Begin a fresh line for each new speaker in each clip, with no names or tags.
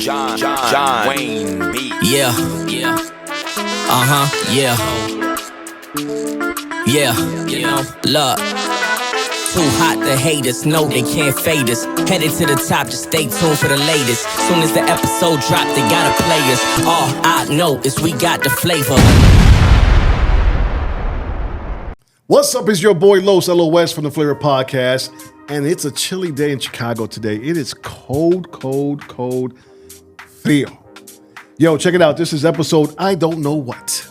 John Wayne B.
Yeah. Yeah. You know, look. Too hot to hate us, no they can't fade us. Headed to the top, just stay tuned for the latest. Soon as the episode drop, they gotta play us. All I know is we got the flavor.
What's up? It's your boy Los LOS from the Flava Podcast, and it's a chilly day in Chicago today. It is cold. Feel. Yo, check it out. This is episode I don't know what.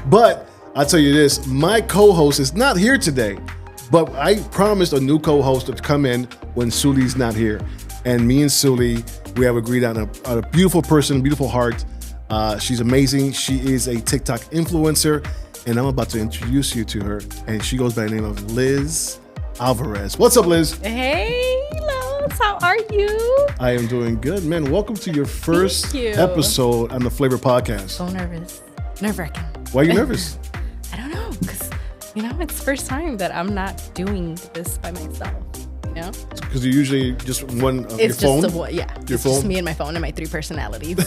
But I'll tell you this, my co-host is not here today, but I promised a new co-host to come in when Suli's not here. And me and Suli, we have agreed on a beautiful person, beautiful heart. She's amazing. She is a TikTok influencer, and I'm about to introduce you to her. And she goes by the name of Liz Alvarez. What's up, Liz?
Hey, Los, how are you?
I am doing good, man. Welcome to your first episode on the Flava Podcast.
So nervous. Nerve-wracking.
Why are you nervous?
I don't know, because, it's the first time that I'm not doing this by myself,
Because you usually just one of your phone?
It's just me and my phone and my 3 personalities.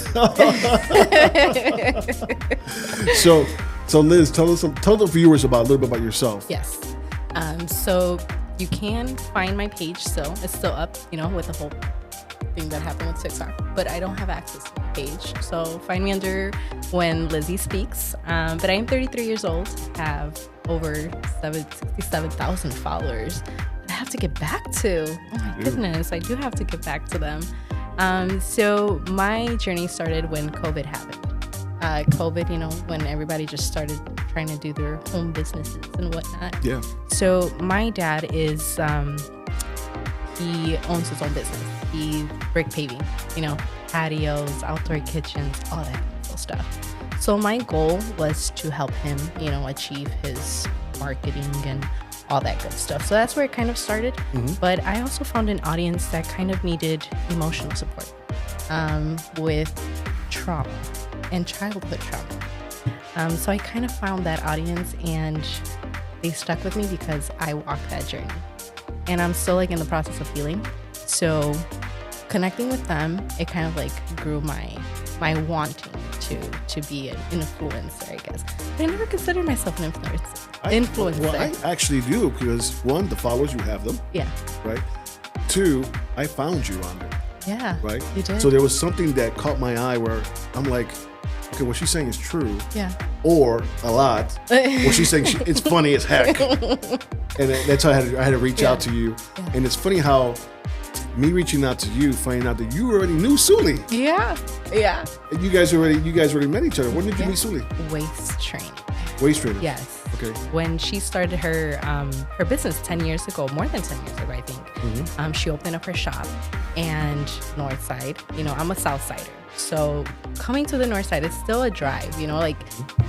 So Liz, tell the viewers a little bit about yourself.
Yes. So you can find my page still. It's still up, with the whole thing that happened with TikTok, but I don't have access to my page. So find me under When Lizzie Speaks. But I am 33 years old, have over 67,000 followers. I have to get back to. Oh my goodness, I do have to get back to them. So my journey started when COVID happened. COVID, when everybody just started trying to do their home businesses and whatnot.
Yeah. So
my dad is, he owns his own business. He brick paving, patios, outdoor kitchens, all that cool stuff. So my goal was to help him, achieve his marketing and all that good stuff. So that's where it kind of started. Mm-hmm. But I also found an audience that kind of needed emotional support with trauma and childhood trauma. So I kind of found that audience, and they stuck with me because I walked that journey. And I'm still in the process of healing. So connecting with them, it kind of grew my wanting to be an influencer, I guess. But I never considered myself an influencer.
Well, I actually do, because one, the followers, you have them.
Yeah.
Right? 2, I found you on there.
Yeah.
Right?
You did.
So there was something that caught my eye where I'm like, okay, what she's saying is true.
Yeah.
Or a lot. What she's saying, it's funny as heck. And that's how I had to reach out to you. Yeah. And it's funny how me reaching out to you, finding out that you already knew Suli.
Yeah.
And you guys already met each other. When did you meet Suli?
Waist training.
Waist training.
Yes.
Okay.
When she started her business 10 years ago, more than 10 years ago, I think, mm-hmm. She opened up her shop, and North Side, I'm a South Sider. So coming to the North Side, it's still a drive,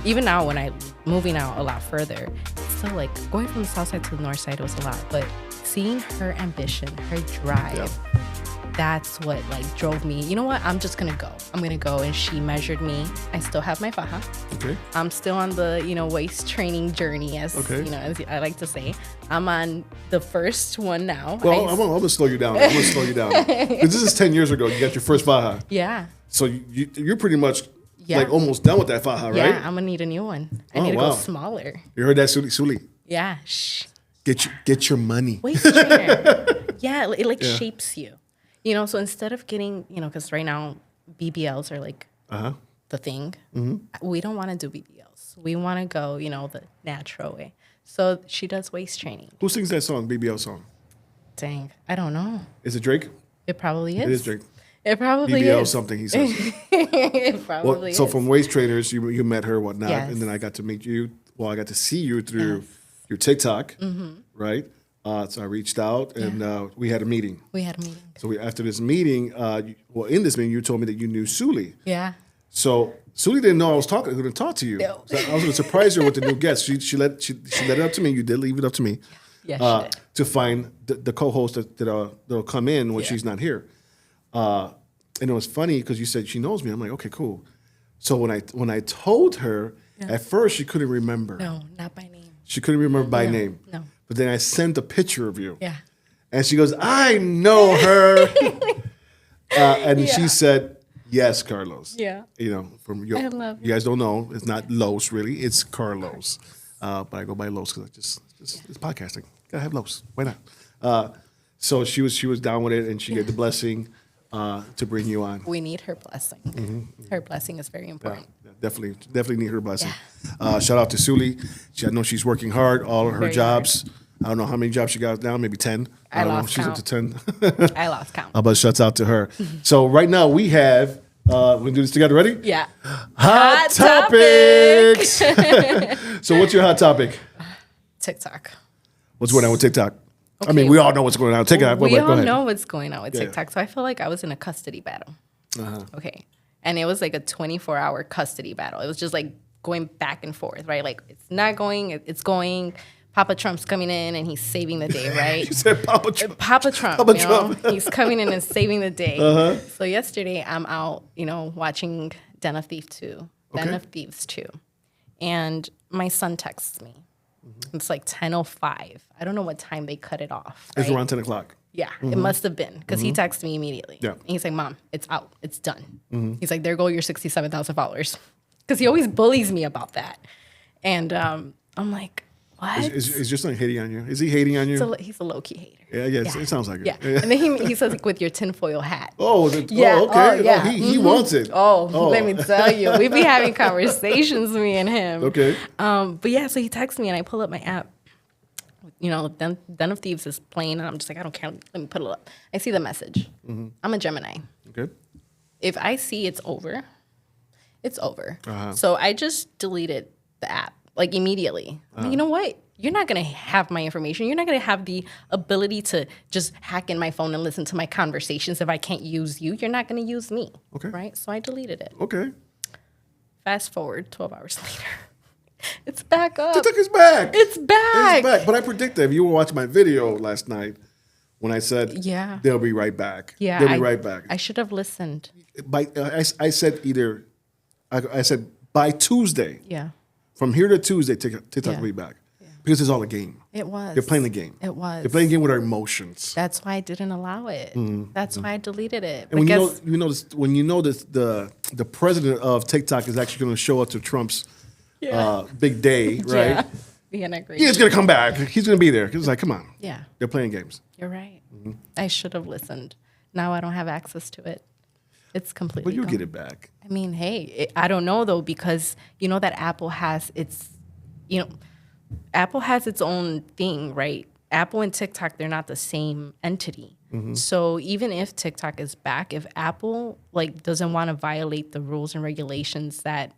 even now when I'm moving out a lot further, it's still going from the South Side to the North Side was a lot, but seeing her ambition, her drive, that's what drove me. You know what? I'm just gonna go. And she measured me. I still have my faja. Okay. I'm still on the waist training journey, as as I like to say. I'm on the first one now.
Well, I'm gonna slow you down. Because this is 10 years ago. You got your first faja.
Yeah.
So you're pretty much almost done with that faja, right?
Yeah, I'm gonna need a new one. I need to go smaller.
You heard that, Suli?
Yeah. Shh.
Get your money.
Waist trainer. Yeah, it shapes you. So instead of getting, because right now BBLs are the thing. Mm-hmm. We don't want to do BBLs. We want to go, the natural way. So she does waist training.
Who sings that song, BBL song?
Dang, I don't know.
Is it Drake?
It probably is.
It is Drake.
It probably
BBL
is.
something, he says.
It probably is.
So from Waist Trainers, you met her, whatnot,
yes.
And then I got to meet you. Well, I got to see you through your TikTok, right? So I reached out, and we had a meeting. So after this meeting, in this meeting, you told me that you knew Suli.
Yeah.
So Suli didn't know I was going to talk to you. No. So I was going to surprise her with the new guest. She let it up to me. You did leave it up to me.
Yeah,
to find the co-host that'll come in when she's not here. And it was funny because you said she knows me. I'm like, okay, cool. So when I told her, at first she couldn't remember.
No, not by name.
She couldn't remember by name.
No.
But then I sent a picture of you.
Yeah.
And she goes, I know her. And she said, yes, Carlos.
Yeah.
You know, from your,
I love
you guys don't know, it's not Los really, it's Carlos. But I go by Los because it's podcasting. Gotta have Los. Why not? So she was down with it, and she gave the blessing to bring you on.
We need her blessing. Her blessing is very important.
Yeah, definitely need her blessing. Shout out to Suli. I know she's working hard. All of her
Very
jobs. I don't know how many jobs she got now. Maybe 10.
I
don't know.
lost
She's
count.
up to 10.
I lost count.
But shouts out to her. So right now we have. We're gonna do this together. Ready?
Yeah.
Hot topics. So what's your hot topic?
TikTok.
What's going on with TikTok? I
Okay.
mean, we all know what's going on with TikTok.
We
Go
all
ahead.
know what's going on with
Yeah.
TikTok. So I feel like I was in a custody battle. Okay. And it was like a 24-hour custody battle. It was just like going back and forth, right? Like it's not going, it's going. Papa Trump's coming in and he's saving the day, right?
You said Papa Trump.
Papa Trump,
Papa
you know,
Trump.
he's coming in and saving the day. So yesterday I'm out, you know, watching Den of Thieves 2. Den
Okay.
of Thieves 2. And my son texts me. It's like 10:05. I don't know what time they cut it off.
It's
right?
around 10 o'clock.
Yeah, it must have been because he texted me immediately.
Yeah.
And he's like, Mom, it's out. It's done. He's like, there go your 67,000 followers. Because he always bullies me about that. And I'm like, what?
Is your son hating on you? Is he hating on you?
He's a low-key hater.
Yeah, it sounds like it.
Yeah. And then he says, like, with your tinfoil hat.
Yeah. Okay.
Oh, yeah.
He wants it.
Oh, let me tell you. We be having conversations, me and him.
Okay.
But yeah, so he texts me and I pull up my app. You know, Den of Thieves is playing and I'm just like, I don't care. Let me put it up. I see the message. I'm a Gemini.
Okay.
If I see it's over, it's over.
Uh-huh.
So I just deleted the app, like immediately. I'm like, you know what? You're not going to have my information. You're not going to have the ability to just hack in my phone and listen to my conversations if I can't use you. You're not going to use me.
Okay.
Right? So I deleted it.
Okay.
Fast forward 12 hours later. It's back up.
TikTok is back.
It's back.
It's back. But I predicted, if you were watching my video last night, when I said,
Yeah.
they'll be right back.
Yeah.
They'll be right back.
I should have listened.
I said I said by Tuesday,
Yeah.
from here to Tuesday, TikTok
Yeah.
will be back. Because it's all a game.
It was.
They're playing the game.
It was.
They're playing a game with our emotions.
That's why I didn't allow it. That's why I deleted it.
And
Because
when you know the president of TikTok is actually going to show up to Trump's big day, right?
Yeah. Being agree.
He's going to come back. He's going to be there. It's like, come on.
Yeah.
They're playing games.
You're right. I should have listened. Now I don't have access to it. It's completely
But you'll
gone.
get it back.
I mean, hey, I don't know though, because you know that Apple has its own thing, right? Apple and TikTok, they're not the same entity. So even if TikTok is back, if Apple doesn't want to violate the rules and regulations that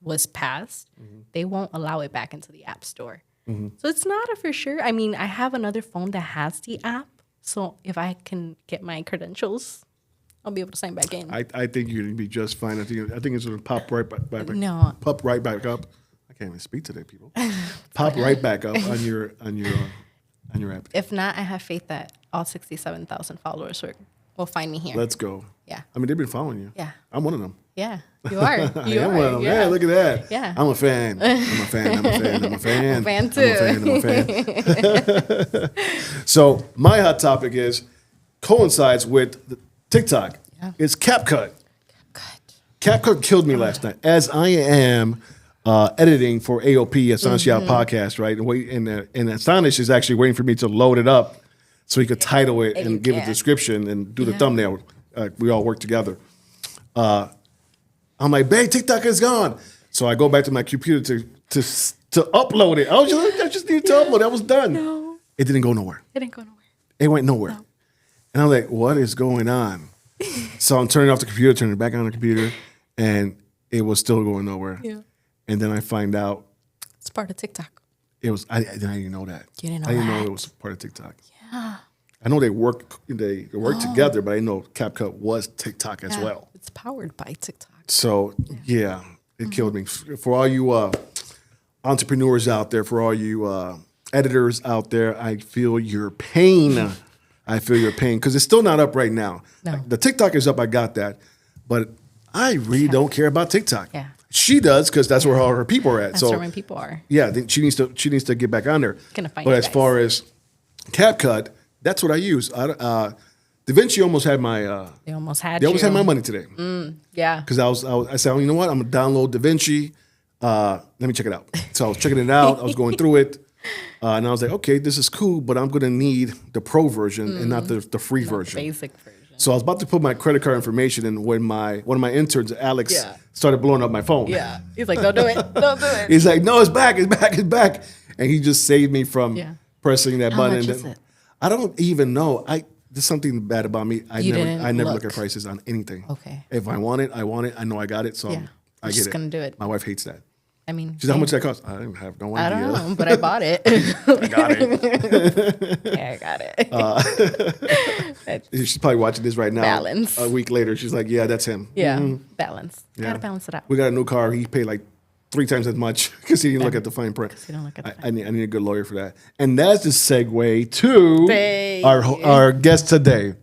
was passed, they won't allow it back into the App Store. So it's not a for sure. I mean, I have another phone that has the app, so if I can get my credentials, I'll be able to sign back in.
I think you're going to be just fine. I think it's going to pop right back.
No.
Pop right back up. I can't even speak today, people. Pop right back up on your app.
If not, I have faith that all 67,000 followers will find me here.
Let's go.
Yeah.
I mean, they've been following you.
Yeah.
I'm one of them.
Yeah, you are. You
I am
are.
one of them.
Yeah.
Yeah, look at that.
Yeah.
I'm a fan. I'm a fan. I'm a fan. I'm a fan.
I'm a fan too.
I'm a fan. So my hot topic coincides with the TikTok.
Yeah.
It's CapCut.
Good.
CapCut killed me last night as I am editing for AOP, Astonish Podcast, right? And Astonish is actually waiting for me to load it up so he could title it and give it a description and do the thumbnail. We all work together. I'm like, babe, TikTok is gone. So I go back to my computer to upload it. I just need to upload it. I was done.
No.
It didn't go nowhere.
It didn't go nowhere.
It went nowhere.
No.
And I'm like, what is going on? So I'm turning off the computer, turning it back on the computer, and it was still going nowhere.
Yeah.
And then I find out
It's part of TikTok.
it was. I didn't know that.
You didn't know
I didn't know
that?
it was part of TikTok.
Yeah.
I know they work together, but I know CapCut was TikTok as well.
It's powered by TikTok.
So yeah, it killed me. For all you entrepreneurs out there, for all you editors out there, I feel your pain. I feel your pain because it's still not up right now.
No.
The TikTok is up. I got that, but I really don't care about TikTok.
Yeah.
She does because that's where all her people are at.
That's
so
where my people are.
yeah, then she needs to get back on there.
Gonna find
but
you
as
guys.
far as CapCut, that's what I use. The Da Vinci almost had my.
They almost had
They almost
you.
had my money today.
Yeah.
Because I said, oh, you know what? I'm gonna download Da Vinci. Let me check it out. So I was checking it out. I was going through it, and I was like, okay, this is cool, but I'm gonna need the pro version and not the free version.
Basic version.
So I was about to put my credit card information in when one of my interns, Alex,
Yeah.
started blowing up my phone.
Yeah. He's like, don't do it. Don't do it.
He's like, no, it's back, it's back, it's back, and he just saved me from pressing that
How
button.
much
And
is it?
I don't even know. There's something bad about me. I
didn't
never look
look.
at prices on anything.
Okay.
If I want it, I want it. I know I got it, so
Yeah.
I
You're
get
just
it.
gonna do it.
My wife hates that.
I mean,
She's like, how much that cost? I don't have no
I
idea.
don't know, but I bought it.
I got it.
Yeah, I got it.
She's probably watching this right now.
Balance.
A week later, she's like, yeah, that's him.
Yeah,
Mhm.
balance.
Yeah.
Gotta balance it out.
We got a new car. He paid like 3 times as much because he didn't look at the fine print.
he didn't look at the
I need a good lawyer for that. And that's the segue to
Hey.
our guest today.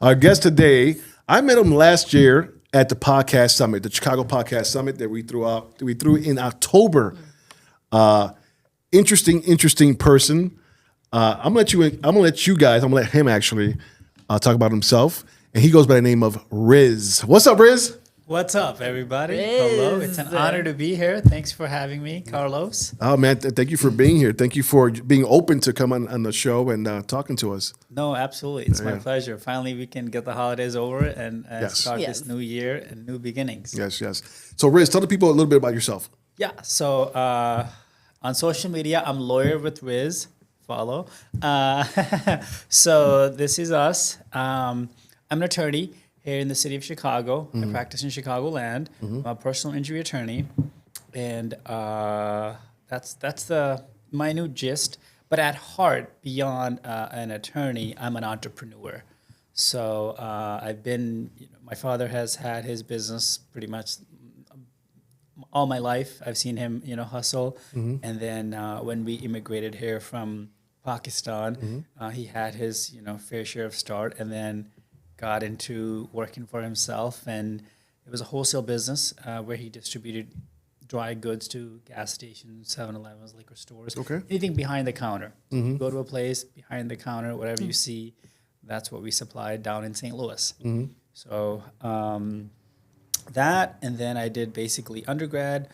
Our guest today, I met him last year at the podcast summit, the Chicago Podcast Summit that we threw in October. Interesting person. I'm gonna let him actually talk about himself. And he goes by the name of Riz. What's up, Riz?
What's up, everybody?
Riz.
Hello. It's an honor to be here. Thanks for having me, Carlos.
Oh man, thank you for being here. Thank you for being open to come on the show and talking to us.
No, absolutely. It's my pleasure. Finally, we can get the holidays over and start
Yes.
this new year and new beginnings.
Yes. So Riz, tell the people a little bit about yourself.
Yeah. So on social media, I'm Lawyer with Riz. Follow. So this is us. I'm an attorney here in the city of Chicago. I practice in Chicagoland. I'm a personal injury attorney, and that's the minute gist. But at heart, beyond an attorney, I'm an entrepreneur. So I've been. My father has had his business pretty much all my life. I've seen him, hustle. And then when we immigrated here from Pakistan, he had his, fair share of start, and then got into working for himself. And it was a wholesale business where he distributed dry goods to gas stations, 7-Elevens, liquor stores, anything behind the counter. Go to a place, behind the counter, whatever you see, that's what we supplied down in St. Louis. So that, and then I did basically undergrad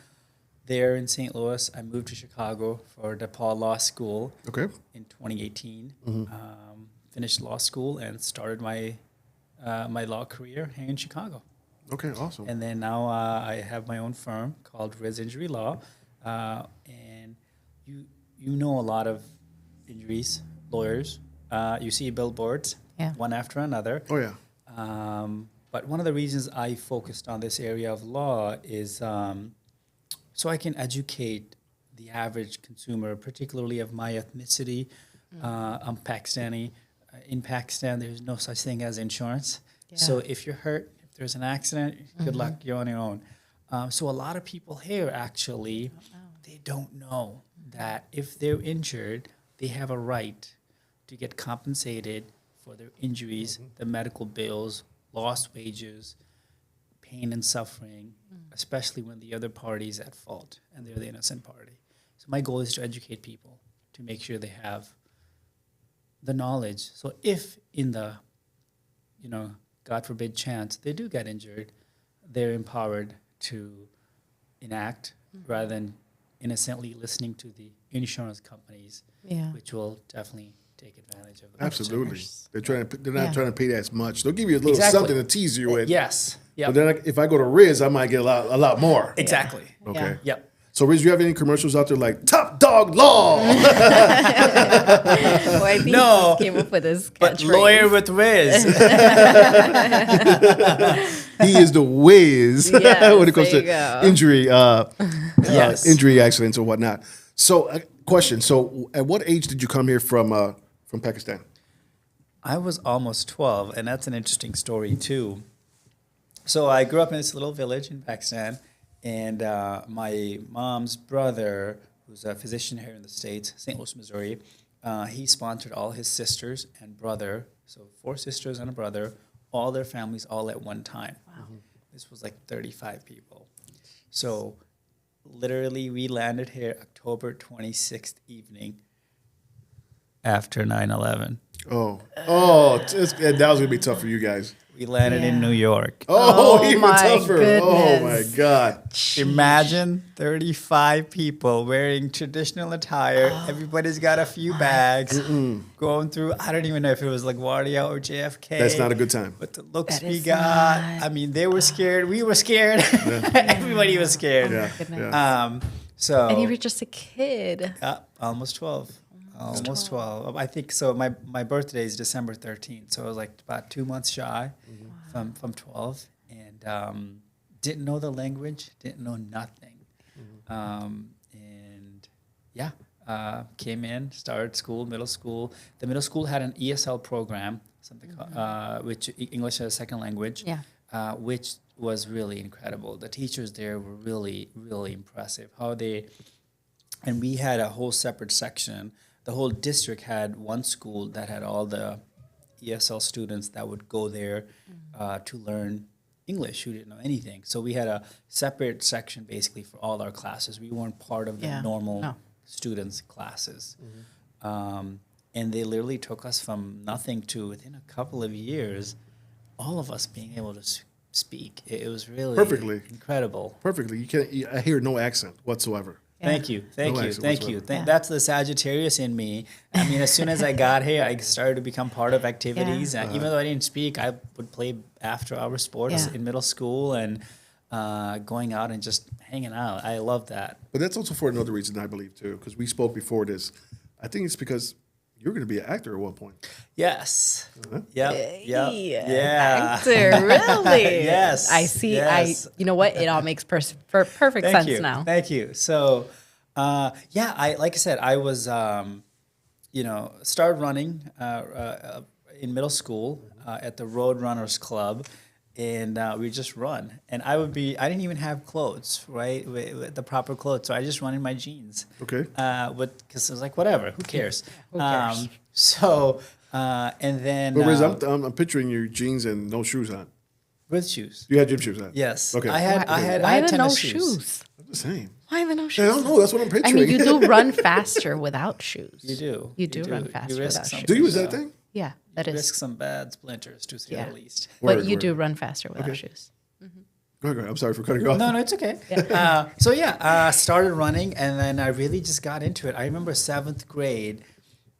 there in St. Louis. I moved to Chicago for DePaul Law School in 2018. Finished law school and started my my law career here in Chicago.
Okay, awesome.
And then now I have my own firm called Riz Injury Law, and you know a lot of injuries, lawyers. You see billboards, one after another.
Oh yeah.
But one of the reasons I focused on this area of law is so I can educate the average consumer, particularly of my ethnicity. I'm Pakistani. In Pakistan, there's no such thing as insurance.
Yeah.
So if you're hurt, if there's an accident, good luck, you're on your own. So a lot of people here actually, they don't know that if they're injured, they have a right to get compensated for their injuries, the medical bills, lost wages, pain and suffering, especially when the other party is at fault and they're the innocent party. So my goal is to educate people to make sure they have the knowledge. So if in the, God forbid chance, they do get injured, they're empowered to enact rather than innocently listening to the insurance companies, which will definitely take advantage of the
Absolutely.
customers.
They're not trying to pay as much. They'll give you a little something to tease you with.
Yes. Yep.
But then if I go to Riz, I might get a lot more.
Exactly.
Okay.
Yep.
So Riz, do you have any commercials out there like Top Dog Law?
Well, I think
No,
he came up with this
But
catchphrase.
Lawyer with Riz.
He is the whiz
Yes,
when it comes
there
to
you go.
injury,
Yes.
injury accidents or whatnot. So, question: so, at what age did you come here from Pakistan?
I was almost 12, and that's an interesting story too. So I grew up in this little village in Pakistan, and my mom's brother, who's a physician here in the States, St. Louis, Missouri, he sponsored all his sisters and brother, so 4 sisters and a brother, all their families all at one time. Wow. This was like 35 people. So literally we landed here October 26th evening. after 9/11.
That was gonna be tough for you guys.
We landed in New York.
Even
my
tougher. Oh my
goodness.
God.
Imagine 35 people wearing traditional attire. Everybody's got a few bags going through. I don't even know if it was LaGuardia or JFK.
That's not a good time.
But the looks
That
we
is
got,
not-
I mean, they were scared. We were scared. Everybody was scared.
Yeah.
Goodness.
So
And you were just a kid.
almost 12. Almost 12. I think so. My birthday is December 13th. So I was like about 2 months shy from 12. And didn't know the language, didn't know nothing. Came in, started school, middle school. The middle school had an ESL program, something called, which English as a second language, which was really incredible. The teachers there were really, really impressive. And we had a whole separate section. The whole district had one school that had all the ESL students that would go there to learn English who didn't know anything. So we had a separate section basically for all our classes. We weren't part of the normal students' classes. And they literally took us from nothing to within a couple of years, all of us being able to speak. It was really
Perfectly.
incredible.
Perfectly. I hear no accent whatsoever.
Thank you.
No accent whatsoever.
That's the Sagittarius in me. I mean, as soon as I got here, I started to become part of activities. Even though I didn't speak, I would play after-hour sports in middle school and going out and just hanging out. I love that.
But that's also for another reason, I believe, too, because we spoke before this. I think it's because you're going to be an actor at one point.
Yes. Yep. Yeah.
Actor, really?
Yes.
I see.
Yes.
You know what? It all makes perfect sense now.
Thank you. So, like I said, I was, started running in middle school at the Road Runners Club, and we just run. And I didn't even have clothes, right, with the proper clothes, so I just run in my jeans.
Okay.
Because I was like, whatever, who cares?
Who cares?
And then
But Riz, I'm picturing your jeans and no shoes on.
with shoes.
You had gym shoes on?
Yes.
Okay.
I had
Why the no
tennis
shoes?
I'm just saying.
Why the no
I
shoes?
don't know. That's what I'm
I
picturing.
mean, you do run faster without shoes.
You do.
You do run faster
risk
without
some-
shoes.
Do you? Is that a thing?
Yeah, that is.
risk some bad splinters to say the least.
But
Word,
you
word.
do run faster without shoes.
Go ahead. I'm sorry for cutting you off.
No, it's okay. Started running, and then I really just got into it. I remember 7th grade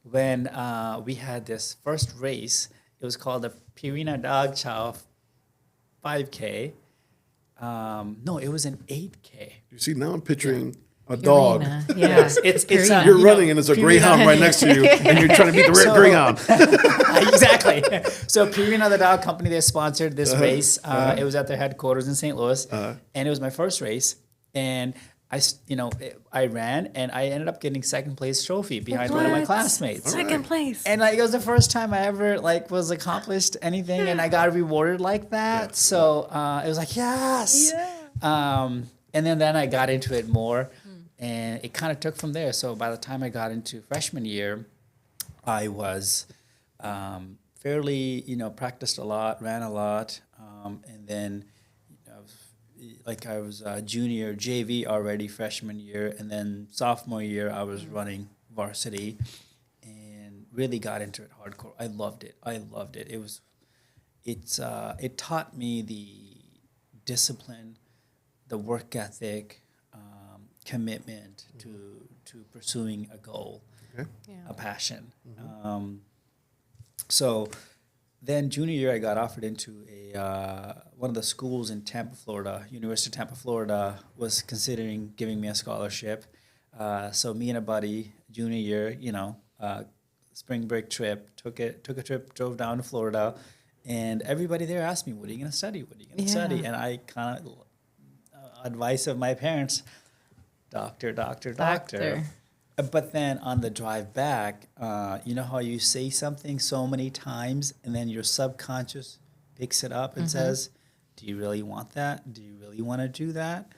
when we had this first race. It was called the Purina Dog Chow 5K. No, it was an 8K.
You see, now I'm picturing a dog.
Purina,
Yes, it's
Purina.
You're running and there's a greyhound right next to you, and you're trying to beat the greyhound.
Exactly. So Purina, the dog company, they sponsored this race. It was at their headquarters in St. Louis, and it was my first race. And I ran, and I ended up getting second place trophy behind one of my classmates.
Second place.
And it was the first time I ever was accomplished anything, and I got rewarded like that. So it was like yes. And then I got into it more, and it kind of took from there. So by the time I got into freshman year, I was fairly practiced a lot, ran a lot, and then I was junior JV already freshman year, and then sophomore year I was running varsity, and really got into it hardcore. I loved it. It taught me the discipline, the work ethic, commitment to pursuing a goal, a passion. So then junior year, I got offered into one of the schools in Tampa, Florida. University of Tampa, Florida was considering giving me a scholarship. So me and a buddy, junior year, spring break trip, took a trip, drove down to Florida, and everybody there asked me, "What are you going to study? What are you going to study?" And I kind of advice of my parents, doctor. But then on the drive back, you know how you say something so many times and then your subconscious picks it up and says, do you really want that? Do you really want to do that?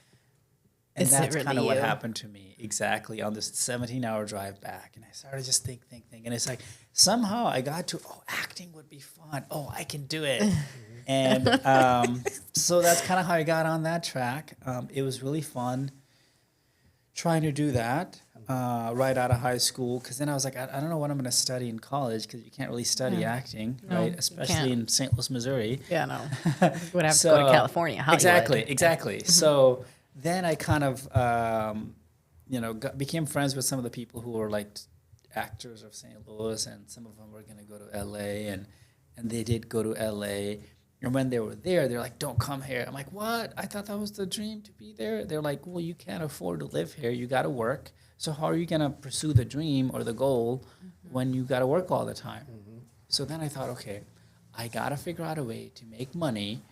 And
Is it
that's
really
kind of what
you?
happened to me exactly on this 17-hour drive back. And I started just think. And it's like somehow I got to, acting would be fun. Oh, I can do it. And so that's kind of how I got on that track. It was really fun. trying to do that right out of high school, because then I was like, I don't know what I'm going to study in college, because you can't really study acting,
No,
right?
you
Especially
can't.
in St. Louis, Missouri.
Yeah, no. You would have to go to California. Hollywood.
Exactly. So then I kind of, became friends with some of the people who were like actors of St. Louis, and some of them were going to go to LA, and they did go to LA. And when they were there, they're like, don't come here. I'm like, what? I thought that was the dream, to be there. They're like, well, you can't afford to live here. You got to work. So how are you going to pursue the dream or the goal when you got to work all the time? So then I thought, okay, I got to figure out a way to make money,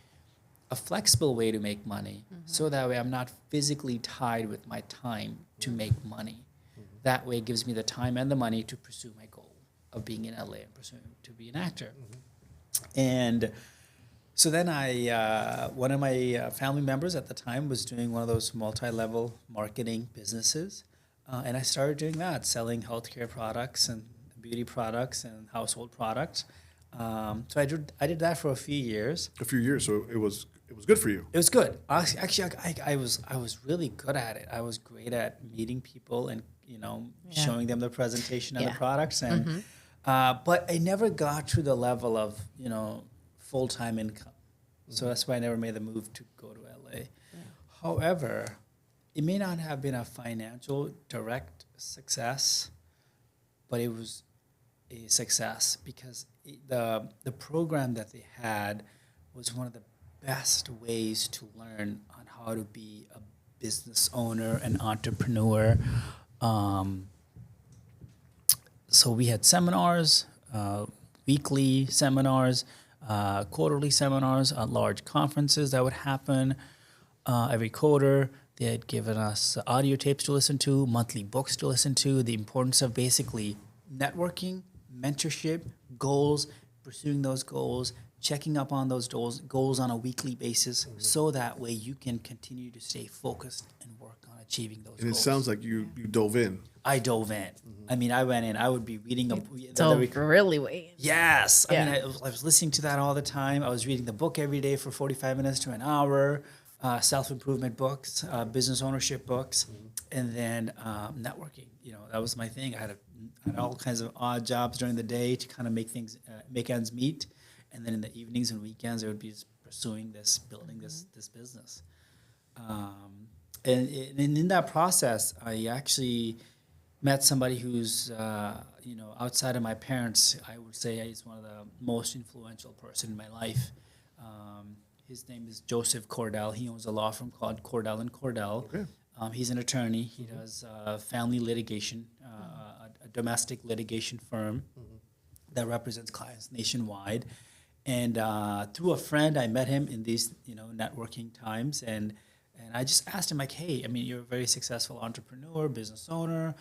a flexible way to make money, so that way I'm not physically tied with my time to make money. That way it gives me the time and the money to pursue my goal of being in LA and pursuing to be an actor. And so then one of my family members at the time was doing one of those multi-level marketing businesses. And I started doing that, selling healthcare products and beauty products and household products. So I did that for a few years.
A few years, so it was good for you.
It was good. Actually, I was really good at it. I was great at meeting people and showing them the presentation of the products, and but I never got to the level of full-time income. So that's why I never made the move to go to LA. However, it may not have been a financial direct success, but it was a success because the program that they had was one of the best ways to learn on how to be a business owner, an entrepreneur. So we had seminars, weekly seminars, quarterly seminars, large conferences that would happen every quarter. They had given us audio tapes to listen to, monthly books to listen to, the importance of basically networking, mentorship, goals, pursuing those goals, checking up on those goals on a weekly basis, so that way you can continue to stay focused and work on achieving those goals.
And it sounds like you dove in.
I dove in. I mean, I went in. I would be reading
Really way in.
Yes.
Yeah.
I mean, I was listening to that all the time. I was reading the book every day for 45 minutes to an hour, self-improvement books, business ownership books, and then networking. That was my thing. I had all kinds of odd jobs during the day to kind of make ends meet. And then in the evenings and weekends, I would be pursuing building this business. And in that process, I actually met somebody who's, outside of my parents, I would say he's one of the most influential person in my life. His name is Joseph Cordell. He owns a law firm called Cordell and Cordell. Okay. He's an attorney. He does family litigation, a domestic litigation firm that represents clients nationwide. And through a friend, I met him in these, networking times, and I just asked him, like, hey, I mean, you're a very successful entrepreneur, business owner.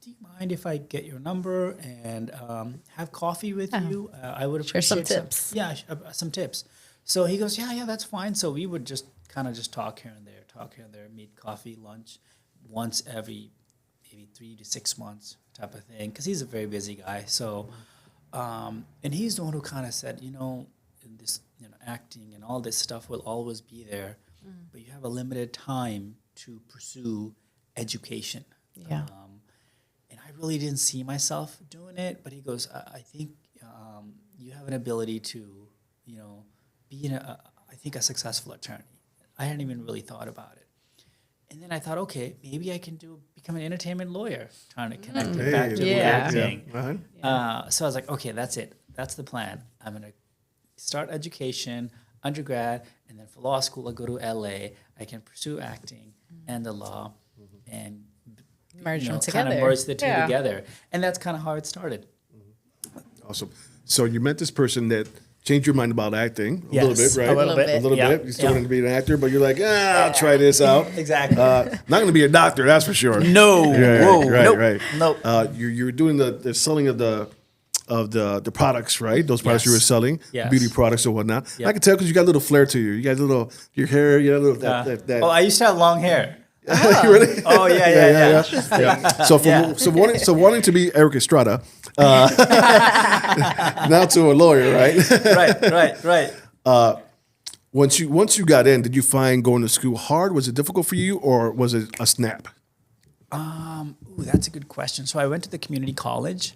Do you mind if I get your number and have coffee with you? I would appreciate
some tips.
Some tips. So he goes, yeah, that's fine. So we would just kind of talk here and there, meet, coffee, lunch, once every maybe 3 to 6 months type of thing, because he's a very busy guy. So, and he's the one who kind of said, in this, acting and all this stuff will always be there, but you have a limited time to pursue education.
Yeah.
And I really didn't see myself doing it, but he goes, I think you have an ability to, be a successful attorney. I hadn't even really thought about it. And then I thought, okay, maybe I can become an entertainment lawyer, trying to connect it back to the acting.
Yeah. Right.
So I was like, okay, that's it. That's the plan. I'm going to start education, undergrad, and then for law school, I'll go to LA. I can pursue acting and the law and
Merge them
kind
together.
of merge the two together. And that's kind of how it started.
Awesome. So you met this person that changed your mind about acting a
Yes,
little bit, right?
a little bit.
A little
Yeah.
bit. You still wanted to be an actor, but you're like, I'll try this out.
Exactly.
Not going to be a doctor, that's for sure.
No. Whoa.
Right.
Nope.
You're doing the selling of the products, right? Those products you were
Yes.
selling,
Yes.
beauty products or whatnot.
Yep.
I can tell because you got a little flair to you. You got your hair, you got a little that.
Oh, I used to have long hair.
Really?
Oh, yeah.
Yeah. So wanting to be Eric Estrada, now to a lawyer, right?
Right.
Once you got in, did you find going to school hard? Was it difficult for you, or was it a snap?
Ooh, that's a good question. So I went to the community college,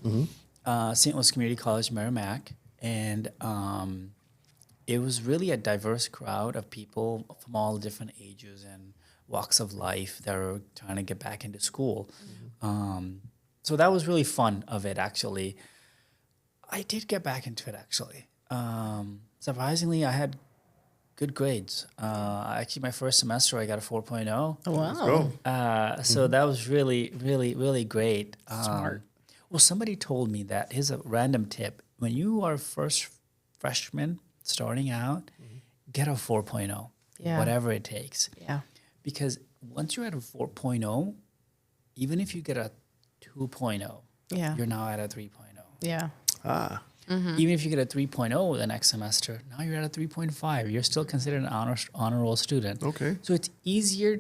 St. Louis Community College, Merrimack, and it was really a diverse crowd of people from all different ages and walks of life that were trying to get back into school. So that was really fun of it, actually. I did get back into it, actually. Surprisingly, I had good grades. Actually, my first semester, I got a 4.0.
Oh, wow.
Go.
So that was really, really, really great.
Smart.
Well, somebody told me that. Here's a random tip. When you are first freshman starting out, get a 4.0,
Yeah.
whatever it takes.
Yeah.
Because once you're at a 4.0, even if you get a 2.0,
Yeah.
you're now at a 3.0.
Yeah.
Ah,
Even if you get a 3.0 the next semester, now you're at a 3.5. You're still considered an honor roll student.
okay.
So it's easier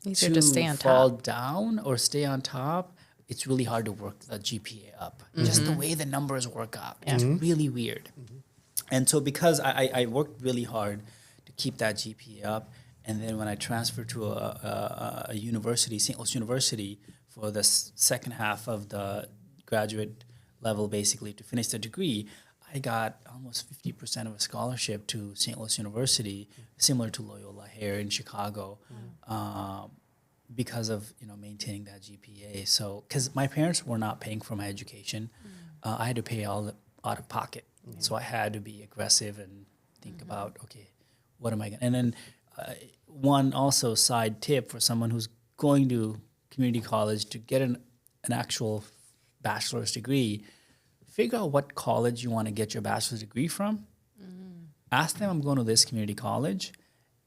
Easier to stay on
fall
top.
down or stay on top. It's really hard to work the GPA up. Just the way the numbers work out. It's really weird. And so because I worked really hard to keep that GPA up, and then when I transferred to a university, St. Louis University, for the second half of the graduate level, basically, to finish the degree, I got almost 50% of a scholarship to St. Louis University, similar to Loyola here in Chicago, because of maintaining that GPA. So, because my parents were not paying for my education, I had to pay all out of pocket. So I had to be aggressive and think about, okay, what am I going to... And then one also side tip for someone who's going to community college to get an actual bachelor's degree, figure out what college you want to get your bachelor's degree from. Ask them, I'm going to this community college,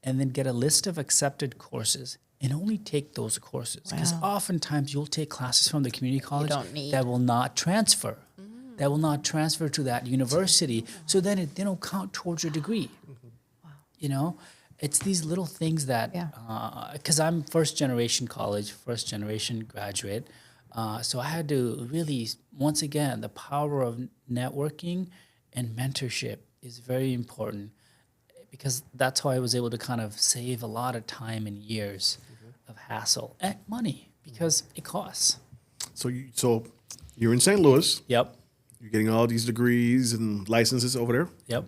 and then get a list of accepted courses and only take those courses. Because oftentimes you'll take classes from the community college
don't need.
that will not transfer. That will not transfer to that university. So then they don't count towards your degree. It's these little things that, because I'm first generation college, first generation graduate. So I had to really, once again, the power of networking and mentorship is very important, because that's how I was able to kind of save a lot of time and years of hassle and money, because it costs.
So you're in St. Louis.
Yep.
You're getting all these degrees and licenses over there.
Yep.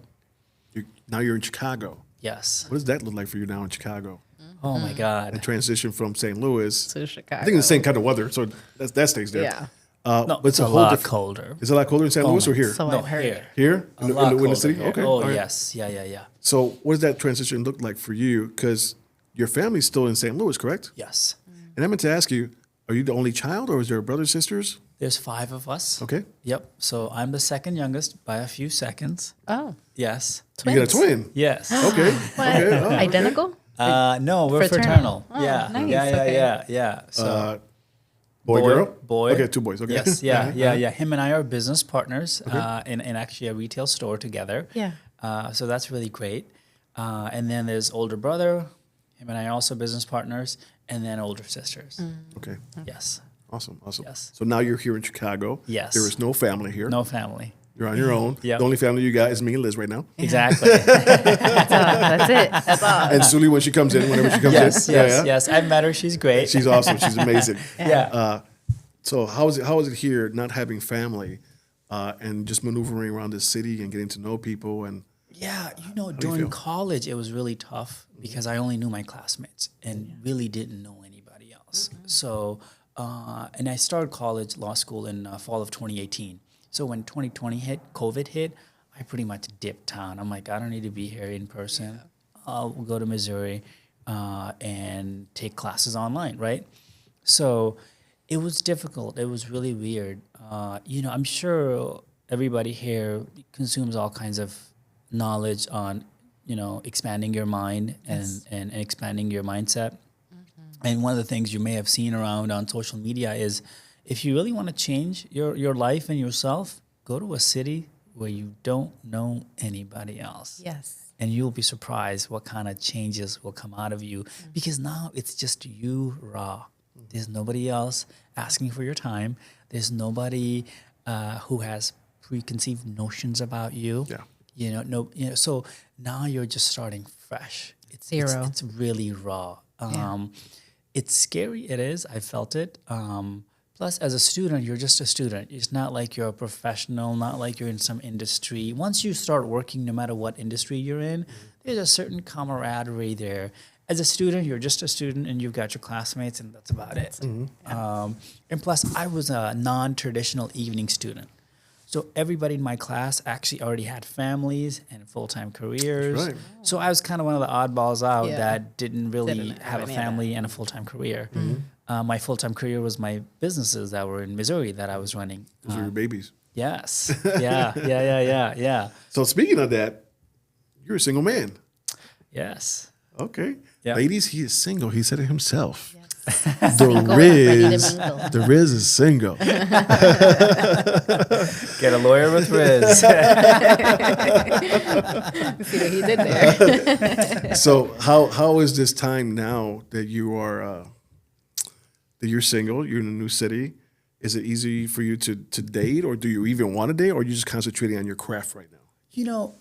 Now you're in Chicago.
Yes.
What does that look like for you now in Chicago?
Oh my God.
The transition from St. Louis.
To Chicago.
I think it's the same kind of weather, so that stays there.
Yeah.
No,
but
it's a
whole
lot
different-
colder.
Is it a lot colder in St. Louis or here?
So
No,
I've heard.
here.
Here?
A lot
in the
colder
city?
here.
Okay.
Oh,
all right.
yes. Yeah.
So what does that transition look like for you? Because your family's still in St. Louis, correct?
Yes.
And I meant to ask you, are you the only child or is there brothers, sisters?
There's 5 of us.
Okay.
Yep. So I'm the second youngest by a few seconds.
Oh,
Yes.
You got a twin.
Yes.
Okay.
what?
Okay. Oh, okay.
Identical?
No, we're
Fraternal.
fraternal.
Oh,
Yeah.
nice.
Yeah.
Okay.
So
Boy, girl?
boy.
Okay, 2 boys. Okay.
Yes. Yeah. Him and I are business partners in actually a retail store together.
Yeah.
So that's really great. And then there's older brother. Him and I are also business partners. And then older sisters.
Okay.
Yes.
Awesome.
Yes.
So now you're here in Chicago.
Yes.
There is no family here.
No family.
You're on your own.
Yep.
The only family you got is me and Liz right now.
Exactly.
That's it. That's all.
And Sully when she comes in, whenever she comes
yes.
in.
Yes. I've met her. She's great.
She's awesome. She's amazing.
yeah.
So how is it here not having family and just maneuvering around the city and getting to know people and
Yeah,
do you
during
feel?
college, it was really tough because I only knew my classmates and really didn't know anybody else. So, and I started college, law school in fall of 2018. So when 2020 hit, COVID hit, I pretty much dipped town. I'm like, I don't need to be here in person. I'll go to Missouri and take classes online, right? So it was difficult. It was really weird. I'm sure everybody here consumes all kinds of knowledge on, expanding your mind and expanding your mindset. And one of the things you may have seen around on social media is if you really want to change your life and yourself, go to a city where you don't know anybody else.
Yes.
And you'll be surprised what kind of changes will come out of you because now it's just you raw. There's nobody else asking for your time. There's nobody who has preconceived notions about you.
Yeah.
So now you're just starting fresh. It's
Zero.
It's really raw. It's scary. It is. I felt it. Plus, as a student, you're just a student. It's not like you're a professional, not like you're in some industry. Once you start working, no matter what industry you're in, there's a certain camaraderie there. As a student, you're just a student and you've got your classmates and that's about it. And plus, I was a non-traditional evening student. So everybody in my class actually already had families and full-time careers.
Right.
So I was kind of one of the oddballs out
Yeah.
that didn't really
Didn't
have a
have any of
family and a full-time career. My full-time career was my businesses that were in Missouri that I was running.
Those are your babies.
Yes. Yeah.
So speaking of that, you're a single man.
Yes.
Okay.
Yeah.
Ladies, he is single. He said it himself.
Single, ready to mingle.
The Riz is single.
Get a lawyer with Riz.
See what he did there.
So how is this time now that you are that you're single, you're in a new city? Is it easy for you to date, or do you even want to date, or are you just concentrating on your craft right now?
You know,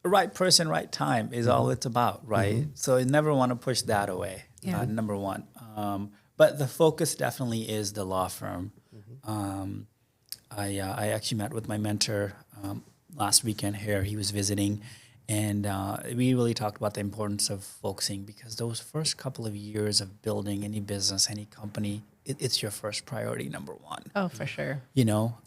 right person, right time is all it's about, right? So you never want to push that away, number one. But the focus definitely is the law firm. I actually met with my mentor last weekend here. He was visiting, and we really talked about the importance of focusing, because those first couple of years of building any business, any company, it's your first priority, number one.
Oh, for sure.
You know,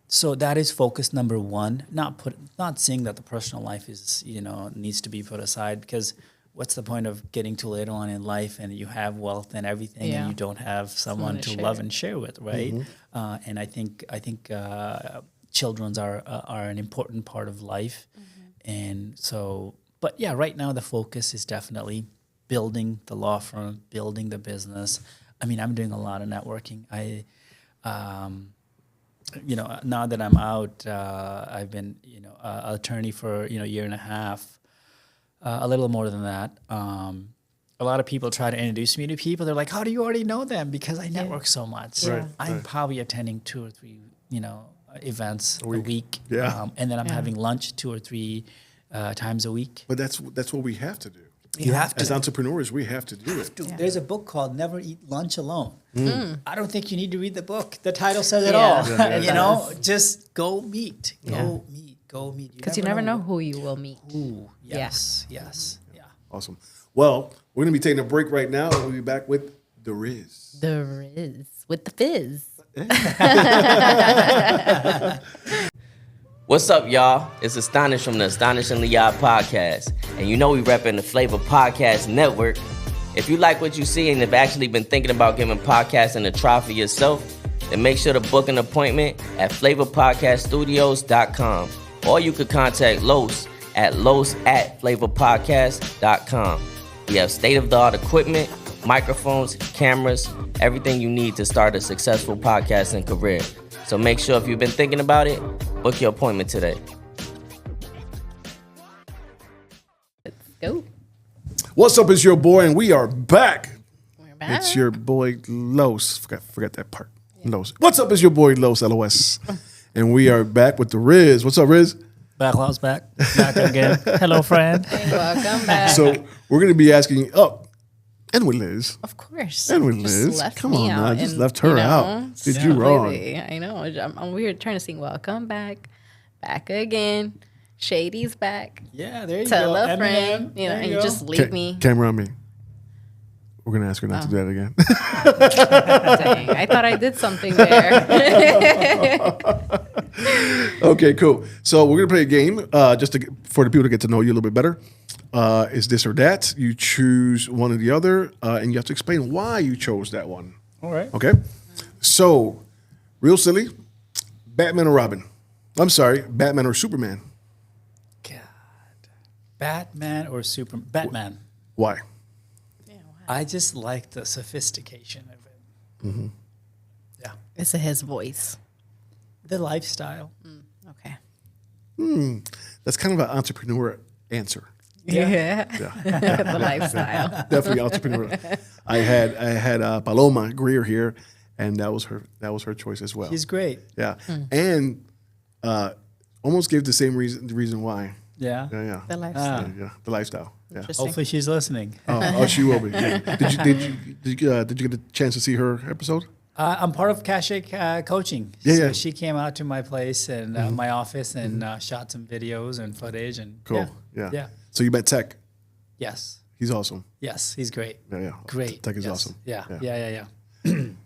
so that is focus number one. Not saying that the personal life is, needs to be put aside, because what's the point of getting to later on in life and you have wealth and everything and you don't have someone to love and share with, right? And I think children's are an important part of life, and so. But yeah, right now the focus is definitely building the law firm, building the business. I mean, I'm doing a lot of networking. Now that I'm out, I've been, an attorney for, a year and a half, a little more than that. A lot of people try to introduce me to people. They're like, how do you already know them? Because I network so much.
Right,
I'm probably attending 2 or 3, events a week.
Yeah.
And then I'm having lunch 2 or 3 times a week.
But that's what we have to do.
You have to.
As entrepreneurs, we have to do it.
There's a book called Never Eat Lunch Alone. I don't think you need to read the book. The title says it all. Just go meet. Go meet.
Because you never know who you will meet.
Ooh, yes.
Awesome. Well, we're going to be taking a break right now, and we'll be back with The Riz.
The Riz with the fizz.
What's up, y'all? It's Astonish from the Astonishingly Odd Podcast. And you know we repping the Flava Podcast Network. If you like what you see and have actually been thinking about giving podcasting a try for yourself, then make sure to book an appointment at flavapodcaststudios.com. Or you could contact Los at los@flavapodcast.com. We have state-of-the-art equipment, microphones, cameras, everything you need to start a successful podcasting career. So make sure if you've been thinking about it, book your appointment today.
Let's go.
What's up? It's your boy, and we are back.
We're back.
It's your boy Los. Forgot that part. Los. What's up? It's your boy Los LOS, and we are back with The Riz. What's up, Riz?
Backlogs back again. Hello, friend.
Welcome back.
So we're going to be asking. And with Liz.
Of course.
And with
Just
Liz.
left
Come
me
on,
out
man. Just
and,
left her out. Did you wrong?
completely. I know. I'm weird trying to sing welcome back. Back again. Shady's back.
Yeah, there you
Tell
go.
a friend.
There
And you
go.
just leave me.
Camera on me. We're going to ask her not to do that again.
Dang, I thought I did something there.
Okay, cool. So we're going to play a game for the people to get to know you a little bit better. Is this or that? You choose one or the other, and you have to explain why you chose that one.
All right.
Okay? So, real silly. Batman or Robin? I'm sorry, Batman or Superman?
God. Batman or Superman? Batman.
Why?
I just like the sophistication of it.
Mm-hmm.
Yeah.
It's his voice.
The lifestyle.
Okay.
That's kind of an entrepreneur answer.
Yeah. The lifestyle.
Definitely entrepreneur. I had Paloma Greer here, and that was her choice as well.
He's great.
Yeah, and almost gave the same reason why.
Yeah.
Yeah.
The lifestyle.
Yeah. The lifestyle. Yeah.
Interesting.
Hopefully she's listening.
She will be. Yeah. Did you get a chance to see her episode?
I'm part of Cache Coaching.
Yeah,
So
yeah.
she came out to my place and my office and shot some videos and footage and
Cool. Yeah.
Yeah.
So you met Tech.
Yes.
He's awesome.
Yes, he's great.
Yeah.
Great.
Tech is
Yes.
awesome.
Yeah.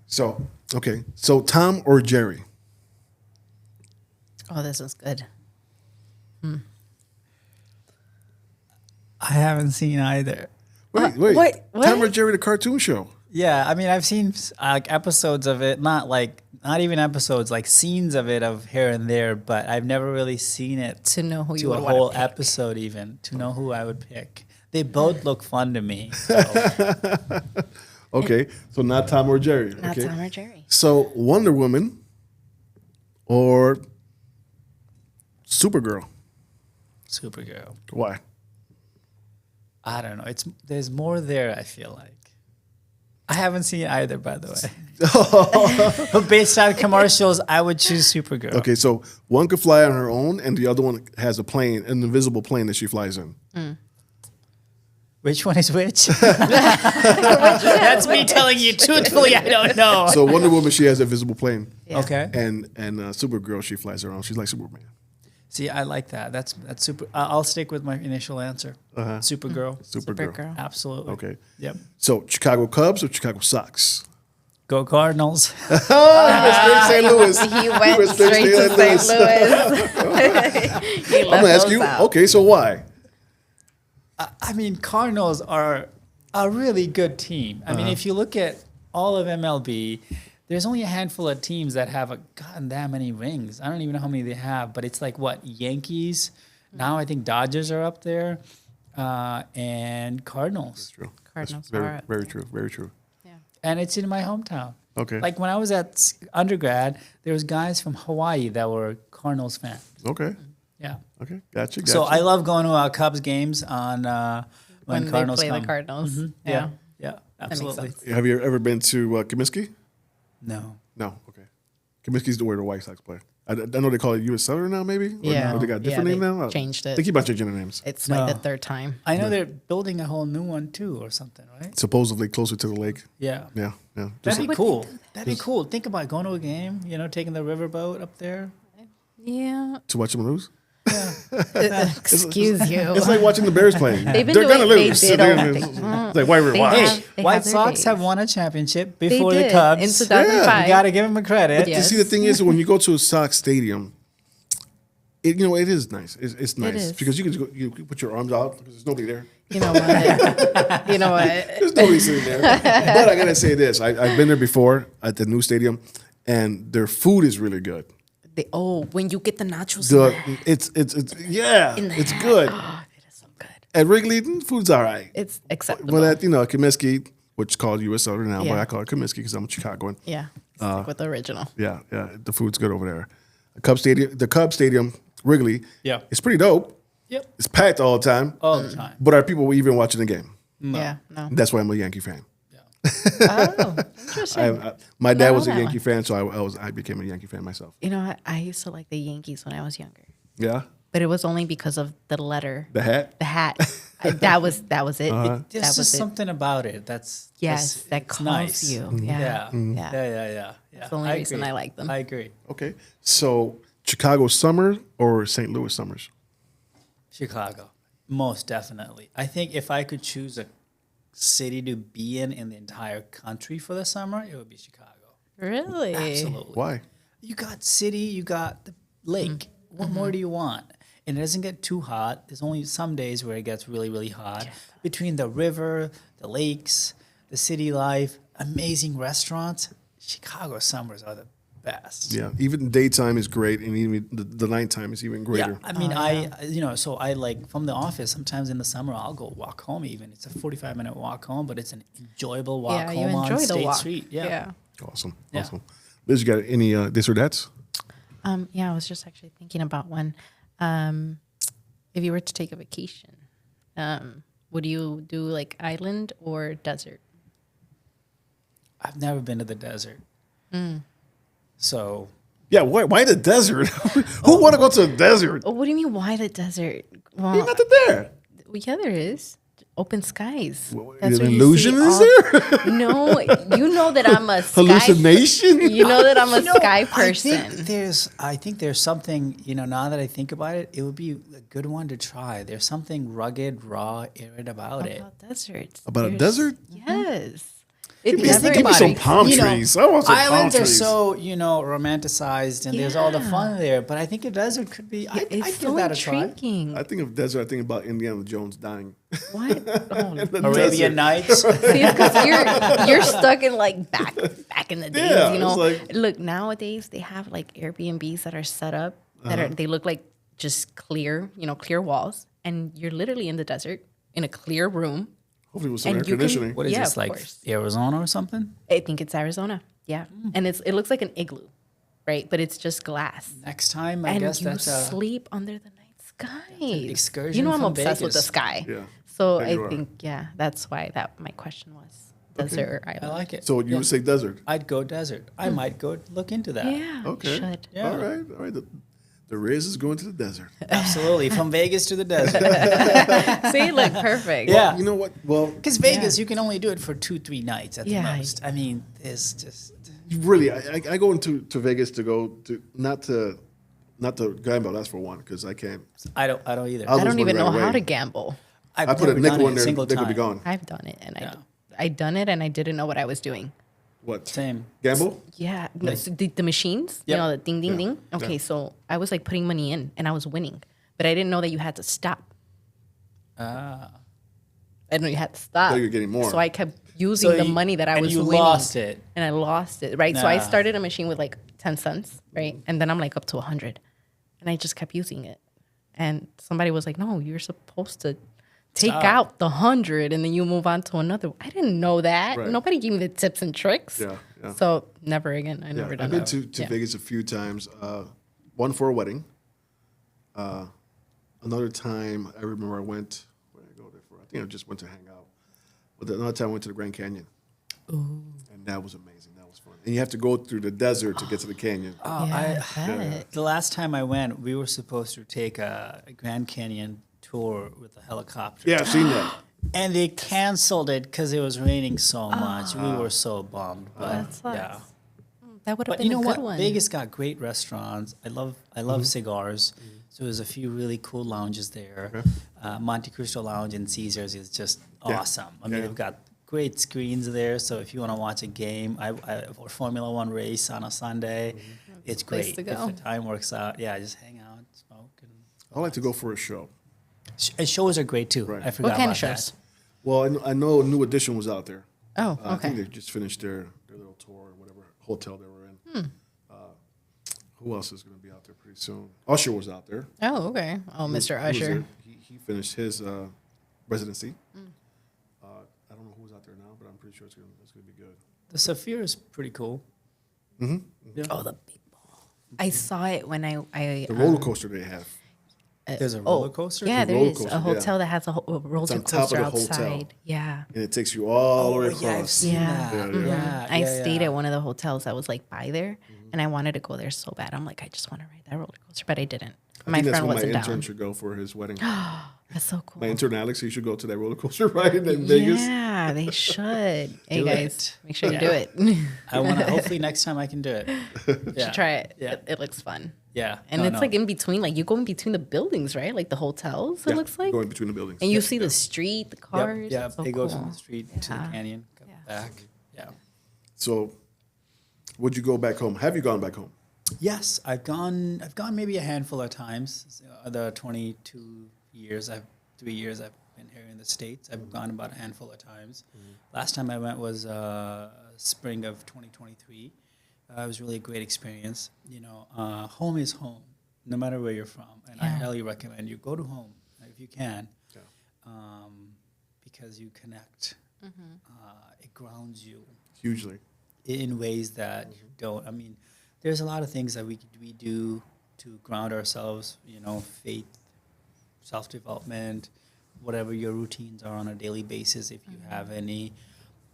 So, okay. So Tom or Jerry?
Oh, this was good.
I haven't seen either.
Wait.
what?
Tom or Jerry, the cartoon show.
Yeah, I mean, I've seen like episodes of it, not even episodes, like scenes of it of here and there, but I've never really seen it
To know who you
to
would
a
wanna
whole
pick.
episode even to know who I would pick. They both look fun to me. So.
Okay. So not Tom or Jerry.
Not
Okay.
Tom or Jerry.
So Wonder Woman or Supergirl.
Supergirl.
Why?
I don't know. There's more there, I feel like. I haven't seen either, by the way. But based on commercials, I would choose Supergirl.
Okay, so one could fly on her own, and the other one has a plane, an invisible plane that she flies in.
Which one is which? That's me telling you truthfully. I don't know.
So Wonder Woman, she has a visible plane,
Yeah.
Okay.
and Supergirl, she flies her own. She's like Superman.
See, I like that. That's super. I'll stick with my initial answer. Supergirl.
Supergirl.
Absolutely.
Okay.
Yep.
So Chicago Cubs or Chicago Sox?
Go Cardinals.
Straight St. Louis.
He went straight to St. Louis. He
I'm gonna ask you. Okay, so why?
I mean, Cardinals are a really good team. I mean, if you look at all of MLB, there's only a handful of teams that have gotten that many rings. I don't even know how many they have, but it's like what, Yankees? Now I think Dodgers are up there, and Cardinals.
True.
Cardinals
That's
are
very,
up
very true. Very true.
And it's in my hometown.
Okay.
Like when I was at undergrad, there was guys from Hawaii that were Cardinals fans.
Okay.
Yeah.
Okay. Gotcha.
So I love going to Cubs games on when
when
Cardinals
they play
come.
the Cardinals.
Yeah. Yeah.
makes
Absolutely.
sense.
Have you ever been to Comiskey?
No.
No. Okay. Comiskey's where the White Sox play. I know they call it U.S. Southern now, maybe?
Yeah.
Or they got a different
Yeah,
name
they
now?
changed it.
They keep on changing the names.
It's like
No.
the third time.
I know they're building a whole new one too, or something, right?
Supposedly closer to the lake.
Yeah.
Yeah. Yeah.
That'd be
would
cool. That'd be cool. Think about going to a game, taking the riverboat up there.
Yeah.
To watch them lose?
Excuse you.
It's like watching the Bears play.
They've been
They're
doing-
gonna
they
lose.
did
They're
all
gonna-
things.
It's like, why we
They
watch?
have-
Hey,
they
White
have their
Sox
days.
have won a championship
They
before
did
the Cubs.
in 2005.
You got to give them a credit.
Yeah.
You see, the thing is, when you go to a Sox stadium, it is nice. It's nice
is.
because you can just you can put your arms out because there's nobody there.
You know what? You know what?
There's nobody sitting there. But I gotta say this: I've been there before at the new stadium, and their food is really good.
When you get the nachos,
It's good.
it is so good.
At Wrigley, food's all right.
It's acceptable.
But at Comiskey, which is called U.S. Southern now, but
Yeah.
I call it Comiskey because I'm a Chicagoan.
Yeah. Stick with the original.
Yeah, the food's good over there. The Cubs Stadium, Wrigley.
Yeah.
It's pretty dope.
Yep.
It's packed all the time.
All the time.
But are people even watching the game?
Yeah. No.
That's why I'm a Yankee fan.
Oh, interesting.
My dad
Yeah,
was a
that
Yankee
one.
fan, so I became a Yankee fan myself.
You know what? I used to like the Yankees when I was younger,
Yeah,
but it was only because of the letter,
the hat.
the hat. That was it.
There's
That
just
was it.
something about it that's
Yes,
just-
that
it's
calls
nice.
you.
Yeah.
Yeah.
Yeah.
That's the only reason
agree.
I like them.
I agree.
Okay, so Chicago summer or St. Louis summers?
Chicago, most definitely. I think if I could choose a city to be in the entire country for the summer, it would be Chicago.
Really?
Absolutely.
Why?
You got city, you got the lake. What more do you want? And it doesn't get too hot. There's only some days where it gets really, really hot. Between the river, the lakes, the city life, amazing restaurants, Chicago summers are the best.
Yeah, even daytime is great, and even the nighttime is even greater.
Yeah, I mean, so I like from the office, sometimes in the summer, I'll go walk home even. It's a 45-minute walk home, but it's an enjoyable walk
Yeah, you
home on
enjoy the
State
walk.
Street. Yeah.
Awesome,
Yeah.
awesome. Liz, you got any this or that's?
Yeah, I was just actually thinking about one. If you were to take a vacation, would you do like island or desert?
I've never been to the desert. So
Yeah, why the desert? Who want to go to the desert?
Oh, what do you mean? Why the desert? Well,
Ain't nothing there.
yeah, there is. Open skies.
Well,
That's
an
where you
illusion
see
is
all-
there?
No, you know that I'm a sky
Hallucination?
You know that I'm a sky
I
person.
think there's something, now that I think about it, it would be a good one to try. There's something rugged, raw, arid about it.
About deserts.
About a
There's-
desert?
Yes.
Give me,
Because think
give me
about
some
it,
palm
you know,
trees. I want some palm
Islands are
trees.
so, romanticized and there's all the
Yeah.
fun there. But I think a desert could be, I'd
It's
give
so
that a try.
intriguing.
I think of desert. I think about Indiana Jones dying.
What? Oh,
The
Arabian
desert.
Nights.
because you're stuck in like back in the days,
Yeah,
you know.
it's like-
Look, nowadays they have like Airbnbs that are set up that are they look like just clear, clear walls, and you're literally in the desert in a clear room.
Hopefully with some
And
air
you can-
conditioning.
What is
Yeah,
this,
of
like
course.
Arizona or something?
I think it's Arizona, yeah, and it looks like an igloo, right? But it's just glass,
Next time, I
and
guess
you
that's a...
sleep under the night sky.
excursion
You know I'm
from
obsessed with the
Vegas.
sky.
Yeah.
So
Yeah, you
I
are.
think that's why that my question was desert or
I
island.
like it.
So you would say desert.
I'd go desert. I might go look into that.
Yeah,
Okay.
you should.
Yeah.
All right. The Riz is going to the desert.
Absolutely. From Vegas to the desert.
See, look perfect.
Yeah.
You know what? Well,
Because Vegas, you can only do it for 2-3 nights at
Yeah.
the most. I mean, there's just...
really, I go into Vegas to go to not to gamble. That's for one because I can't.
I don't either.
I'll
I
lose
don't even
money
know
right
how
away.
to gamble.
I've
I put a
never
nickel
done
in
it
there.
a single
Nickel be
time.
gone.
I've done it, and
Yeah.
I done it, and I didn't know what I was doing.
What?
Same.
Gamble?
Yeah, no, so the machines,
Yep.
the ding, ding,
Yeah.
ding. Okay,
Yeah.
so I was like putting money in, and I was winning, but I didn't know that you had to stop.
Ah.
I didn't know you had to stop.
So you're getting more.
So I kept using the money that I
and
was
you
winning.
lost it.
And I lost it, right? So I
Nah.
started a machine with like 10 cents, right? And then I'm like up to 100. And I just kept using it. And somebody was like, no, you're supposed to take
Stop.
out the 100 and then you move on to another. I didn't know that.
Right.
Nobody gave me the tips and tricks.
Yeah, yeah.
So never again. I
Yeah,
never
I've
done
been
that.
to
Yeah.
Vegas a few times. One for a wedding. Another time, I remember I went. Where did I go there for? I think I just went to hang out. But another time I went to the Grand Canyon. And that was amazing. That was fun. And you have to go through the desert to get to the canyon.
Oh,
Yeah,
I,
I bet.
the last time I went, we were supposed to take a Grand Canyon tour with a helicopter.
Yeah, I've seen that.
And they canceled it because it was raining so much. We were so bummed. But
That sucks.
yeah.
That would have
But
been
you know
a good
what?
one.
Vegas got great restaurants. I love
Mm-hmm.
cigars. So there's a few really cool lounges there. Monte Cristo Lounge and Caesars is just
Yeah.
awesome. I mean,
Yeah.
they've got great screens there. So if you want to watch a game, or Formula One race on a Sunday, it's
Place
great.
to
If
go.
the time works out, yeah, just hang out, smoke. And
I like to go for a show.
and shows are great too.
Right.
I forgot
What kind
about
of shows?
that.
Well, I know New Edition was out there.
Oh,
I think
okay.
they just finished their little tour or whatever hotel they were in. Who else is going to be out there pretty soon? Usher was out there.
Oh, okay. Oh, Mr.
He was
Usher.
there. He finished his residency. I don't know who's out there now, but I'm pretty sure it's going to be good.
The Saphir is pretty cool.
Oh, the big ball. I saw it when I
The roller coaster they have.
There's a roller coaster?
Yeah,
The
there
roller
is
coaster,
a hotel
yeah.
that has a roller
on top of
coaster
the hotel.
outside. Yeah.
And it takes you all the way
Oh, yeah, I've
across.
seen
Yeah.
that.
Yeah,
Yeah,
I
yeah,
stayed
yeah.
at one of the hotels that was like by there, and I wanted to go there so bad. I'm like, I just want to ride that roller coaster, but I didn't.
I
My
think that's
friend
where my
wasn't
intern
down.
should go for his wedding.
That's so cool.
My intern Alex, he should go to that roller coaster ride in Vegas.
Yeah, they should. Hey
Do
guys,
it.
make sure you do
Yeah.
it.
I want to. Hopefully next time I can do it. Yeah.
Should try it.
Yeah.
It looks fun.
Yeah.
And
No,
it's
no.
like in between, like you go in between the buildings, right? Like the hotels, it
Yeah,
looks like.
going between the buildings.
And you see the street, the
Yep,
cars.
yeah,
It's so
it goes from
cool.
the street to the
Yeah.
canyon, go
Yeah.
back. Yeah.
So, would you go back home? Have you gone back home?
Yes, I've gone maybe a handful of times. The 22 years, 3 years I've been here in the States. I've gone about a handful of times. Last time I went was spring of 2023. It was really a great experience. Home is home, no matter where you're from. And I
Yeah.
highly recommend you go to home if you can,
Yeah.
because you connect. It grounds you
Hugely.
in ways that you don't. I mean, there's a lot of things that we do to ground ourselves, faith, self-development, whatever your routines are on a daily basis, if you have any,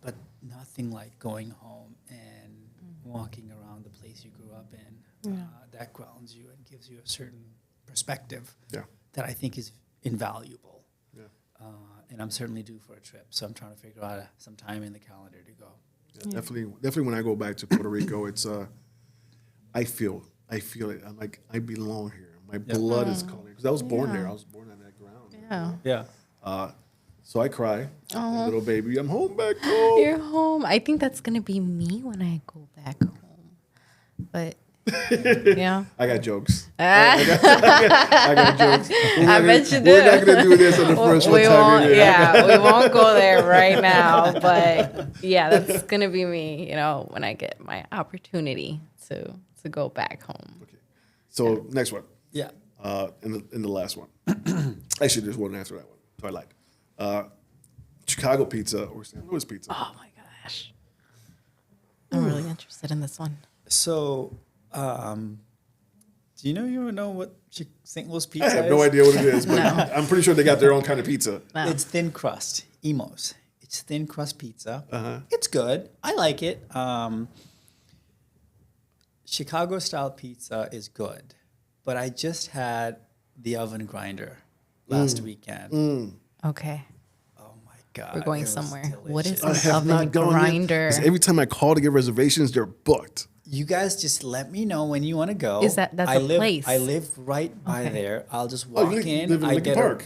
but nothing like going home and walking around the place you grew up in. that grounds you and gives you a certain perspective
Yeah.
that I think is invaluable.
Yeah.
And I'm certainly due for a trip, so I'm trying to figure out some time in the calendar to go.
Yeah, definitely. When I go back to Puerto Rico, it's I feel it. I'm like I belong here. My blood is calling because I was born there. I was born on that ground.
Yeah.
Yeah.
So I cry, little baby. I'm home back home.
You're home. I think that's gonna be me when I go back home. But yeah.
I got jokes.
I
I got jokes.
bet you do.
We're not gonna do this on the first one time.
won't, we won't go there right now. But yeah, that's gonna be me. When I get my opportunity to go back home.
Okay. So next one.
Yeah.
In the last one. Actually, there's one after that one. So I like Chicago pizza or St. Louis pizza.
Oh my gosh, I'm really interested in this one.
So, do you even know what St. Louis pizza
I
is?
have no idea what it is, but I'm pretty sure they got their own kind of pizza.
No.
It's thin crust, Emos. It's thin crust pizza.
Uh-huh.
It's good. I like it. Chicago style pizza is good, but I just had the oven grinder last weekend.
Okay,
Oh my God.
we're going
it was
somewhere. What is
delicious.
an oven grinder?
'Cause every time I call to get reservations, they're booked.
You guys just let me know when you want to go.
That's
I
a
live,
place?
I live right by
Okay.
there. I'll just
Oh,
walk
you
in.
live in
I
Lincoln
get
Park.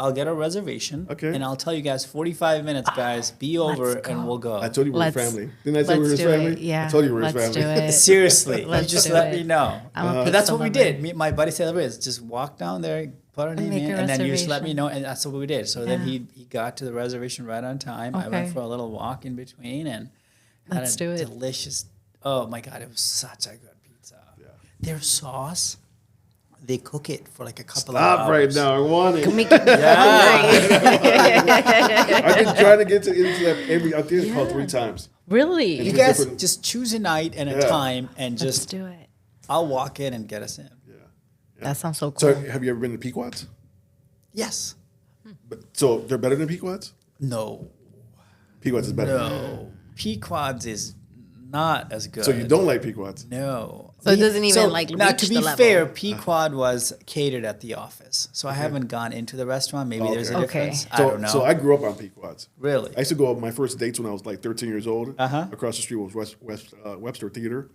I'll get a reservation.
Okay.
And I'll tell you guys 45 minutes, guys. Be over
let's
and
go.
we'll go.
I told you we were
Let's-
family. Didn't I say we were
let's
his
do it.
family?
Yeah,
I told you we were his
let's
family.
do it.
Seriously, you
Let's
just
do
let
it.
me know.
I'm a
But that's
pizza
what we
lover.
did. My buddy said, Riz, just walk down there, put our name
make
in,
a
and then you just let me
reservation.
know. And that's what we did. So then
Yeah.
he got to the reservation right on time. I went
Okay.
for a little walk in between and
Let's
had
do
a
it.
delicious. Oh my God, it was such a good pizza.
Yeah.
Their sauce, they cook it for like a couple
Stop
of
right
hours.
now. I want it.
Make it
I've been trying to get into that every. I think it's called 3 times.
really.
You
It's
guys
different.
just choose a night and a
Yeah.
time and
Let's
just,
do it.
I'll walk in and get us in.
Yeah.
That sounds so
So
cool.
have you ever been to Pequod's?
Yes.
So they're better than Pequod's?
No.
Pequod's is better.
No. Pequod's is not as good.
So you don't like Pequod's?
No.
So it doesn't even, like,
now
reach
to be
the level.
fair, Pequod was catered at the office, so I haven't gone into the restaurant. Maybe there's a
Okay.
difference.
Okay.
I
So,
don't know.
so I grew up on Pequod's.
really.
I used to go on my first dates when I was like 13 years old.
Uh-huh.
Across the street was Webster Theater.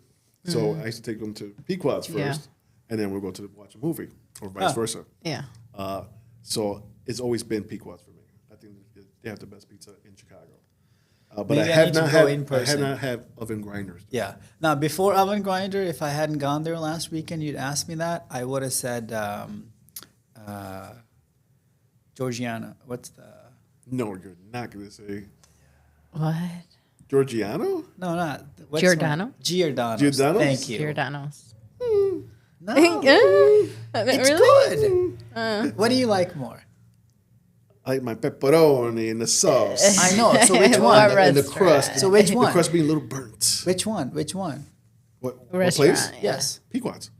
So I used to take them to Pequod's first,
Yeah.
and then we'll go to watch a movie, or vice versa.
Yeah.
So it's always been Pequod's for me. I think they have the best pizza in Chicago. But
Maybe
I
I
have
need to
not
go
had
in
I
person.
have not had oven grinders.
Yeah. Now, before Oven Grinder, if I hadn't gone there last weekend, you'd asked me that, I would have said Georgiana. What's the?
No, you're not going to say
What?
Giorgiano.
No, not what's
Giordano?
one? Giordano's.
Giordano's?
Thank you.
Giordano's.
No,
It's
it's
really?
good. What do you like more?
I like my pepperoni and the sauce.
I know. So which
What
one?
and the
restaurant?
crust.
So which
The
one?
crust being a little burnt.
Which one? Which one?
What
Restaurant.
place?
Yeah.
Yes.
Pequod's.
So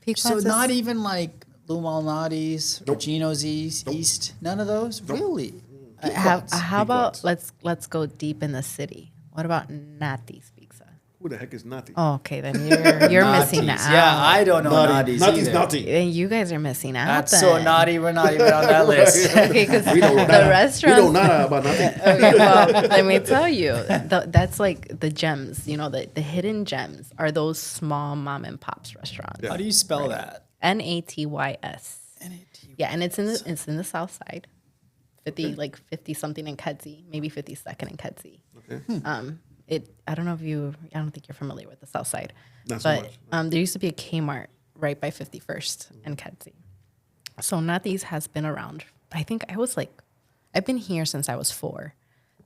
Pequod's
not
is-
even like Lou Malnati's,
Nope.
Regino's East, none of those? Really?
how about
Pequod's.
let's go deep in the city. What about Nati's Pizza?
Who the heck is Nati?
Oh, okay, then you're missing
Nati's.
out.
Yeah, I don't know Nati's
Nati's
either.
naughty.
Then you guys are missing out.
That's
then.
so naughty. We're not even on that list.
Okay, because
We know
the
nada.
restaurant.
We know nada about Nati.
Okay, well, let me tell you, that's like the gems. The hidden gems are those small mom and pops restaurants.
How do you spell that?
Natys.
N-A-T.
Yeah, and it's in the south side. 50 something in Kedzie, maybe 52nd in Kedzie.
Okay.
I don't think you're familiar with the south side.
Not so
But there used to be a Kmart right by 51st in Kedzie. So Natys has been around. I think I've been here since I was 4.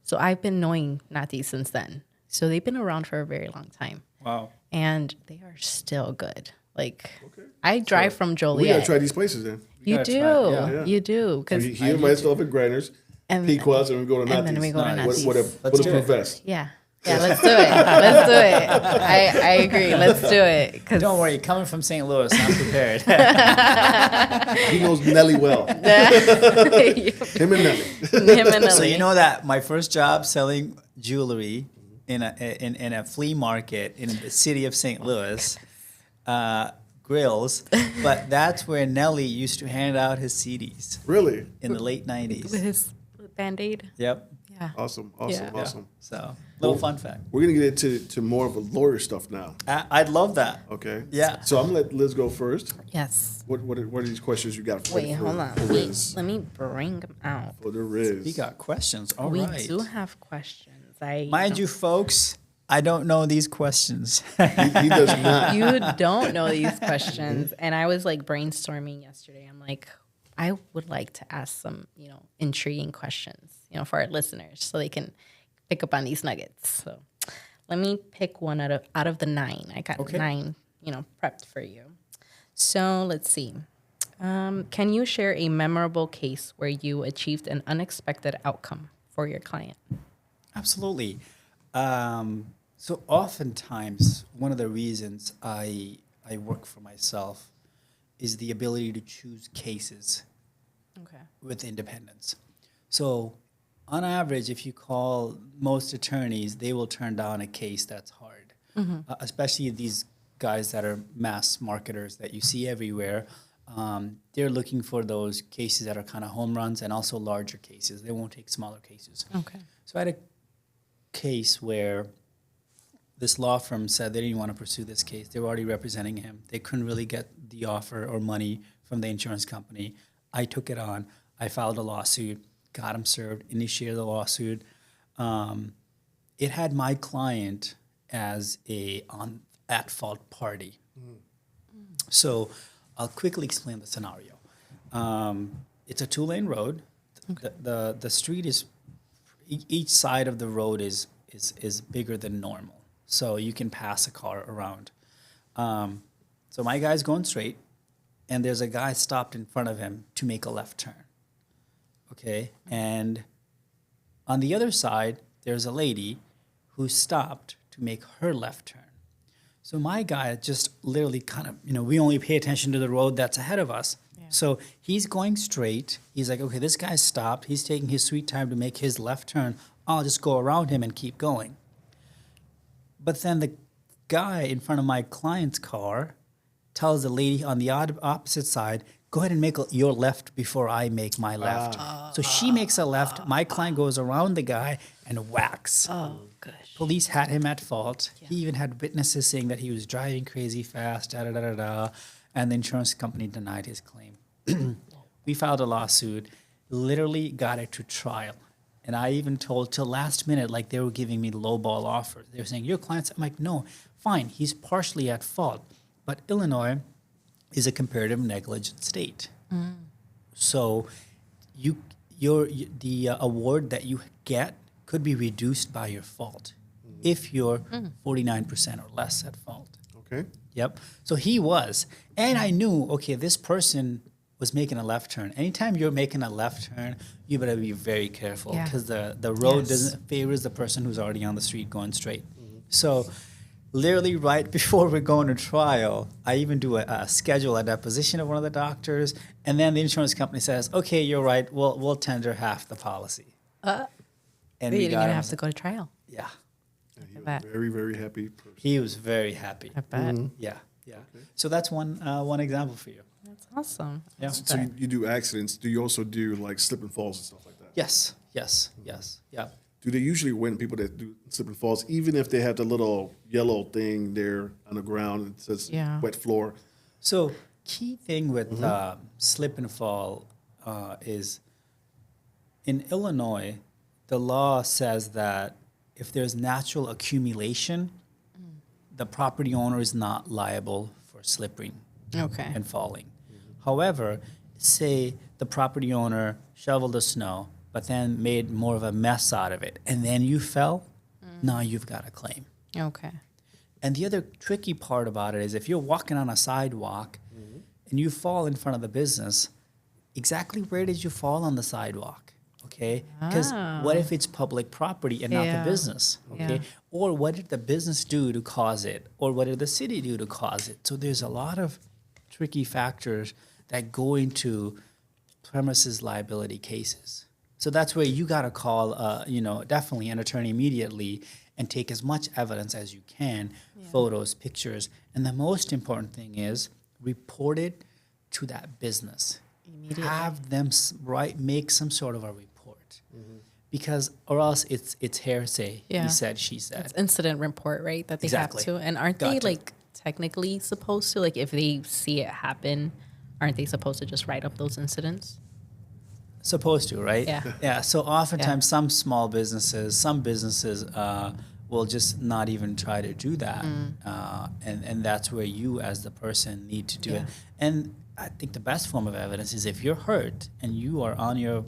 So I've been knowing Natys since then. So they've been around for a very long time.
Wow.
And they are still good. Like,
Okay.
I drive from
We
Joliet.
gotta try these places then.
You
gotta
do.
try it,
yeah.
You do.
So
Because
he invites us oven grinders,
And-
Pequod's, and we go to Nati's.
and then we go to
Nice.
What
Nati's.
a
Let's do it.
profess.
Yeah. Yeah, let's do it. Let's do it. I agree. Let's do it. 'Cause
Don't worry, coming from St. Louis, I'm prepared.
He knows Nelly well.
Him
Him and Nelly.
and
So
Ellie.
you know that my first job selling jewelry in a flea market in the city of St. Louis, grills, but that's where Nelly used to hand out his CDs
Really?
in the late
With
90s.
his Band-Aid.
Yep.
Yeah.
Awesome.
Yeah.
Awesome.
So, little fun fact.
We're going to get into more of a lawyer stuff now.
I'd love that.
Okay.
Yeah.
So I'm going to let Liz go first.
Yes.
What are these questions you got for
Wait,
for,
hold on.
for Riz?
Let me bring them out.
For the Riz.
We got questions. All
we
right.
do have questions.
Mind you, folks, I don't know these questions.
He does not.
you don't know these questions, and I was like brainstorming yesterday. I'm like, I would like to ask some, intriguing questions, for our listeners, so they can pick up on these nuggets. So, let me pick one out of the 9. I got 9, prepped for you. So let's see. Can you share a memorable case where you achieved an unexpected outcome for your client?
Absolutely. So oftentimes, one of the reasons I work for myself is the ability to choose cases with independence. So on average, if you call most attorneys, they will turn down a case that's hard, especially these guys that are mass marketers that you see everywhere. They're looking for those cases that are kind of home runs and also larger cases. They won't take smaller cases.
Okay.
So I had a case where this law firm said they didn't want to pursue this case. They were already representing him. They couldn't really get the offer or money from the insurance company. I took it on. I filed a lawsuit, got him served, initiated the lawsuit. It had my client as a at-fault party. So I'll quickly explain the scenario. It's a 2-lane road. The street is, each side of the road is bigger than normal. So you can pass a car around. So my guy's going straight, and there's a guy stopped in front of him to make a left turn. Okay, and on the other side, there's a lady who stopped to make her left turn. So my guy just literally kind of, we only pay attention to the road that's ahead of us. Yeah. So he's going straight. He's like, okay, this guy stopped. He's taking his sweet time to make his left turn. I'll just go around him and keep going. But then the guy in front of my client's car tells the lady on the opposite side, go ahead and make your left before I make my left. So she makes a left. My client goes around the guy and whacks.
Oh, gosh.
Police had him at fault. Yeah. He even had witnesses saying that he was driving crazy fast, and the insurance company denied his claim. We filed a lawsuit, literally got it to trial. And I even told till last minute, like they were giving me lowball offers. They were saying, your client's, I'm like, no, fine, he's partially at fault. But Illinois is a comparative negligence state. So the award that you get could be reduced by your fault if you're 49% or less at fault.
Okay.
Yep. So he was. And I knew, okay, this person was making a left turn. Anytime you're making a left turn, you better be very careful because the road doesn't favors the person who's already on the street going straight. So literally right before we're going to trial, I even do a schedule, a deposition of one of the doctors, and then the insurance company says, okay, you're right, we'll tender half the policy.
And
we
you're
got
going to
him.
have to go to trial.
Yeah.
He was
bet.
a very, very happy person.
He was very happy.
I bet.
Yeah. So that's one example for you.
That's awesome.
Yeah.
So you do accidents. Do you also do like slip and falls and stuff like that?
Yes. Yeah.
Do they usually win people that do slip and falls, even if they have the little yellow thing there on the ground that says wet floor?
So key thing with slip and fall is in Illinois, the law says that if there's natural accumulation, the property owner is not liable for slipping and falling. However, say the property owner shoveled the snow, but then made more of a mess out of it, and then you fell, now you've got a claim.
Okay.
And the other tricky part about it is if you're walking on a sidewalk and you fall in front of the business, exactly where did you fall on the sidewalk? Okay, because what if it's public property and not the business? Okay,
Yeah.
or what did the business do to cause it, or what did the city do to cause it? So there's a lot of tricky factors that go into premises liability cases. So that's where you got to call, definitely an attorney immediately and take as much evidence as you can, photos, pictures. And the most important thing is report it to that business.
Immediately.
Have them make some sort of a report. Because, or else it's hearsay.
Yeah.
He said, she said.
It's incident report, right? That they
Exactly.
have to. And aren't
Got
they
to.
like technically supposed to, like if they see it happen, aren't they supposed to just write up those incidents?
Supposed to, right?
Yeah.
Yeah. So oftentimes, some businesses will just not even try to do that, and that's where you, as the person, need to do it. And I think the best form of evidence is if you're hurt and you are on your,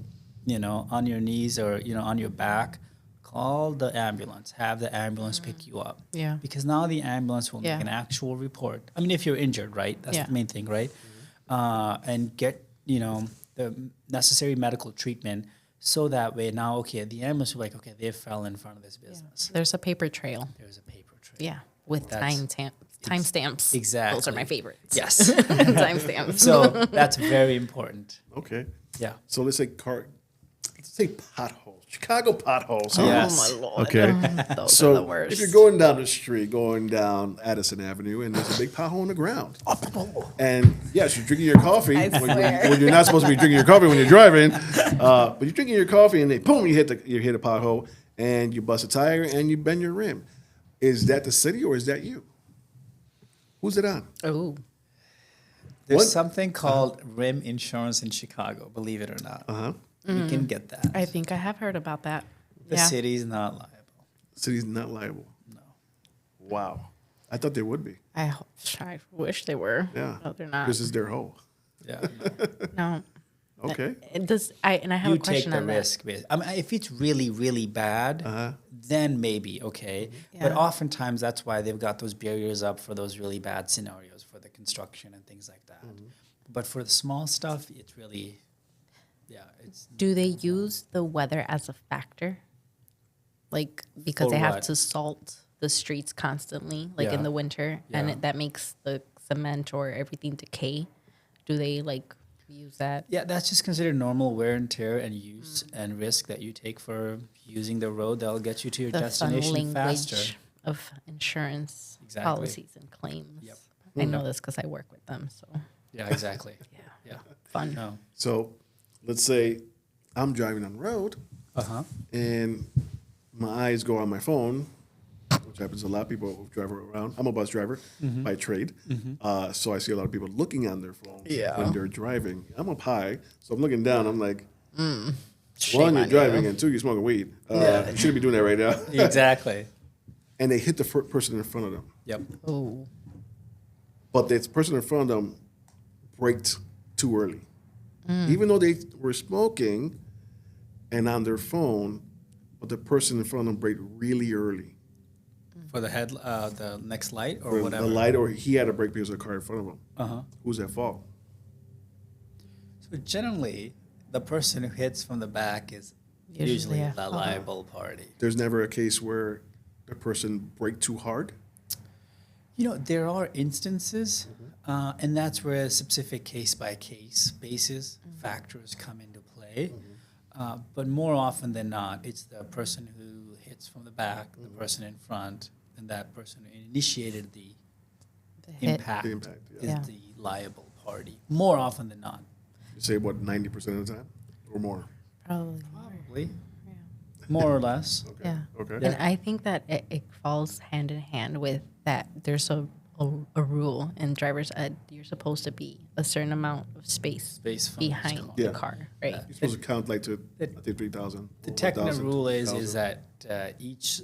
on your knees or on your back, call the ambulance. Have the ambulance pick you up.
Yeah.
Because now the ambulance will make an actual report. I mean, if you're injured, right? That's the main thing, right? And get the necessary medical treatment, so that way now, the ambulance will be like, okay, they fell in front of this business.
There's a paper trail.
There's a paper trail.
Yeah. With timestamps.
Exactly.
Those are my favorites.
Yes.
Timestamps.
So that's very important.
Okay.
Yeah.
So let's say potholes, Chicago potholes.
Oh, yes.
Oh my Lord.
Okay.
Those
So
are the worst.
if you're going down the street, going down Addison Avenue, and there's a big pothole in the ground, and yes, you're drinking your coffee when you're not supposed to be drinking your coffee when you're driving, but you're drinking your coffee, and then boom, you hit a pothole, and you bust a tire, and you bend your rim. Is that the city or is that you? Who's it on?
Oh.
There's
What?
something called rim insurance in Chicago, believe it or not. You can get that.
I think I have heard about that.
The city's not liable.
City's not liable.
No.
Wow. I thought they would be.
I wish they were.
Yeah.
No, they're not.
This is their hole.
Yeah.
No.
Okay.
And I have
You
a question
take the
on
risk. I mean, if it's really, really bad, then maybe, okay. But
Yeah.
oftentimes that's why they've got those barriers up for those really bad scenarios for the construction and things like that. But for the small stuff, it's really, it's
Do they use the weather as a factor? Like, because
For
they have
what?
to salt the streets constantly, like
Yeah.
in the winter, and
Yeah.
that makes the cement or everything decay. Do they like use that?
Yeah, that's just considered normal wear and tear and use and risk that you take for using the road that'll get you to your
The fun
destination
language
faster.
of insurance
Exactly.
policies and claims.
Yep.
I know this because I work with them, so
Yeah, exactly. Yeah.
fun.
No.
So let's say I'm driving on the road and my eyes go on my phone, which happens to a lot of people who drive around. I'm a bus driver by trade. So I see a lot of people looking on their phones when they're driving. I'm up high, so I'm looking down. I'm like, one, you're driving, and two, you're smoking weed. You shouldn't be doing that right now.
Exactly.
And they hit the person in front of them.
Yep.
Oh,
But the person in front of them braked too early. Even though they were smoking and on their phone, but the person in front of them braked really early.
For the the next light or
For
whatever.
the light, or he had a brake because of the car in front of him.
Uh-huh.
Who's at fault?
So generally, the person who hits from the back is usually
yeah.
the liable party.
There's never a case where the person braked too hard.
There are instances, and that's where a specific case-by-case basis factors come into play. But more often than not, it's the person who hits from the back, the person in front, and that person who initiated the
hit.
impact,
The impact,
is
yeah.
the liable party. More often than not.
You say what, 90% of the time or more?
probably.
Probably. More or less.
Okay.
Yeah.
Okay.
And I think that it falls hand in hand with that. There's a rule in driver's ed. You're supposed to be a certain amount of space
From each
behind
car.
Yeah.
the car, right?
You're supposed to count like to, I think, 3,000.
The
or
technical
1,000,
rule is
2,000.
that each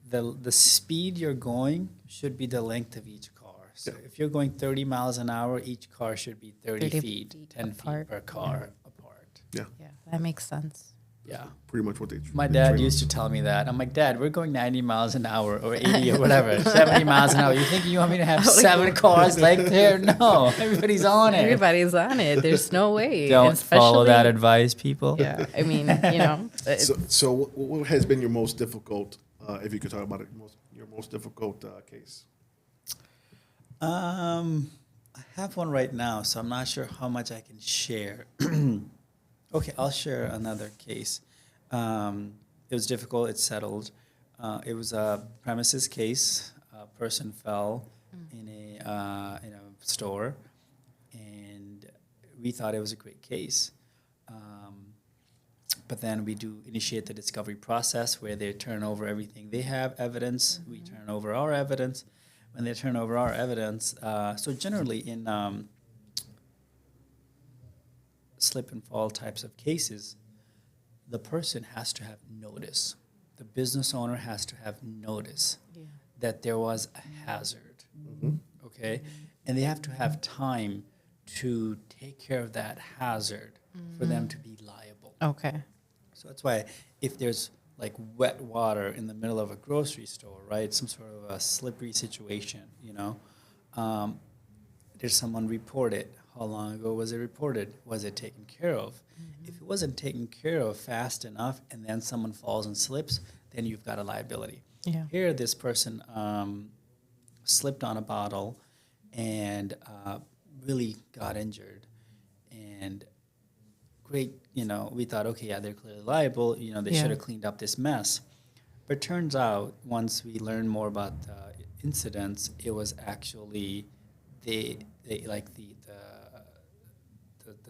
the speed you're going should be the length of each car. So if you're going 30 miles an hour, each car should be 30
30
feet,
feet
10
apart.
feet per car apart.
Yeah,
Yeah, that makes sense.
Yeah.
pretty much what they.
My
they
dad
train
used to tell me that. I'm like, Dad, we're going 90 miles an hour or 80 or whatever, 70 miles an hour. You think you want me to have 7 cars like there? No, everybody's on it.
Everybody's on it. There's no way.
Don't follow that
Especially-
advice, people.
Yeah, I mean,
So what has been your most difficult, if you could talk about it, your most difficult case?
I have one right now, so I'm not sure how much I can share. Okay, I'll share another case. It was difficult. It's settled. It was a premises case. A person fell in a store, and we thought it was a great case. But then we do initiate the discovery process where they turn over everything. They have evidence. We turn over our evidence. When they turn over our evidence, so generally in slip and fall types of cases, the person has to have notice. The business owner has to have notice that there was a hazard, okay? And they have to have time to take care of that hazard for them to be liable.
Okay.
So that's why if there's like wet water in the middle of a grocery store, right, some sort of a slippery situation, did someone report it? How long ago was it reported? Was it taken care of? If it wasn't taken care of fast enough and then someone falls and slips, then you've got a liability.
Yeah.
Here, this person slipped on a bottle and really got injured. And great, we thought, okay, yeah, they're clearly liable. They should have cleaned up this mess. But turns out, once we learned more about the incidents, it was actually the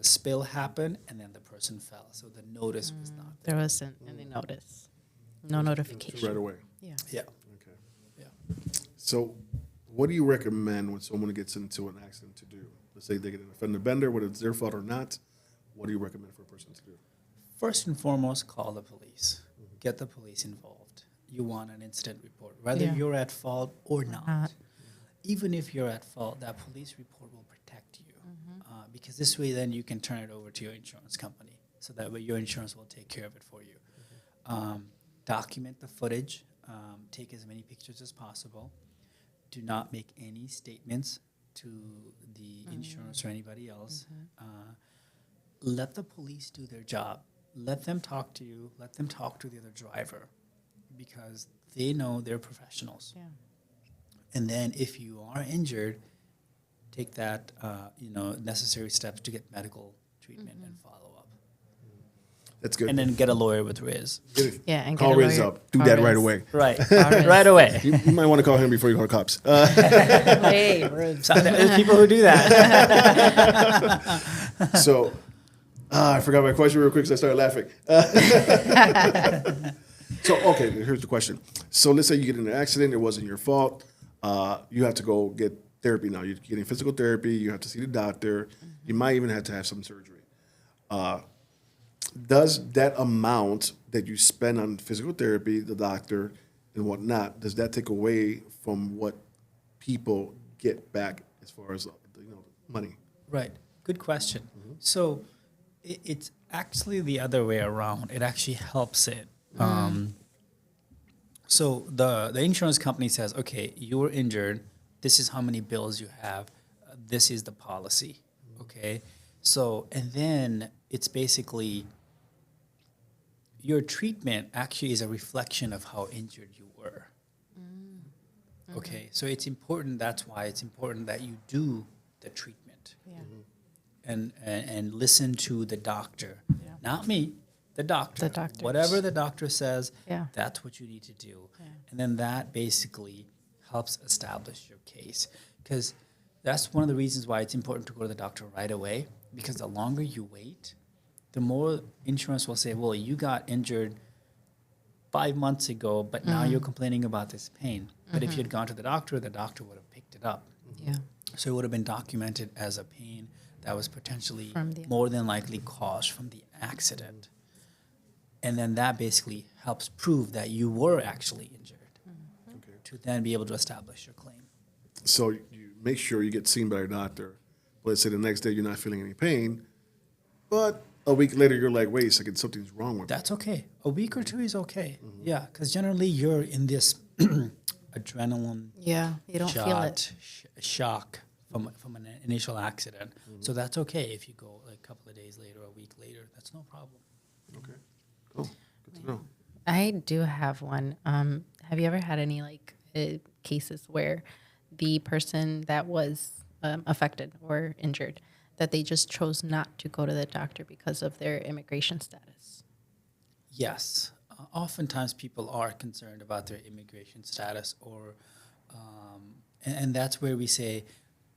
spill happened and then the person fell. So the notice was not there.
There wasn't any notice. No notification.
Right away.
Yeah.
Yeah.
Okay.
Yeah.
So, what do you recommend when someone gets into an accident to do? Let's say they get in a fender bender, whether it's their fault or not. What do you recommend for a person to do?
First and foremost, call the police. Get the police involved. You want an incident report, whether you're at fault or not. Even if you're at fault, that police report will protect you. Because this way, then you can turn it over to your insurance company. So that way, your insurance will take care of it for you. Document the footage. Take as many pictures as possible. Do not make any statements to the insurance or anybody else. Let the police do their job. Let them talk to you. Let them talk to the other driver because they know they're professionals.
Yeah.
And then if you are injured, take that necessary steps to get medical treatment and follow up.
That's good.
And then get a lawyer with Riz.
Yeah, and
call
get a
Riz
lawyer.
up. Do
Call
that
Riz.
right away.
Right.
Riz.
Right away.
You might want to call him before you call the cops.
Hey, Riz.
So there's people who do that.
So, I forgot my question real quick because I started laughing. So, okay, here's the question. So, let's say you get in an accident, it wasn't your fault. You have to go get therapy now. You're getting physical therapy. You have to see the doctor. You might even have to have some surgery. Does that amount that you spend on physical therapy, the doctor, and whatnot, does that take away from what people get back as far as money?
Right. Good question. So it's actually the other way around. It actually helps it. So the insurance company says, okay, you were injured. This is how many bills you have. This is the policy. Okay. So, and then it's basically your treatment actually is a reflection of how injured you were. Okay. So it's important. That's why it's important that you do the treatment.
Yeah.
And listen to the doctor, not me, the doctor.
The doctors.
Whatever the doctor says,
Yeah.
that's what you need to do. And then that basically helps establish your case. Because that's one of the reasons why it's important to go to the doctor right away. Because the longer you wait, the more insurance will say, well, you got injured 5 months ago, but now you're complaining about this pain. But if you had gone to the doctor would have picked it up.
Yeah.
So it would have been documented as a pain that was potentially
From the-
more than likely caused from the accident. And then that basically helps prove that you were actually injured to then be able to establish your claim.
So you make sure you get seen by a doctor. Let's say the next day you're not feeling any pain, but a week later you're like, wait a second, something's wrong with me.
That's okay. A week or two is okay. Yeah, because generally you're in this adrenaline
Yeah. You don't feel it.
shock from an initial accident. So that's okay if you go like a couple of days later, a week later. That's no problem.
Okay, cool. Good to know.
I do have one. Have you ever had any cases where the person that was affected or injured, that they just chose not to go to the doctor because of their immigration status?
Yes. Oftentimes people are concerned about their immigration status, or and that's where we say,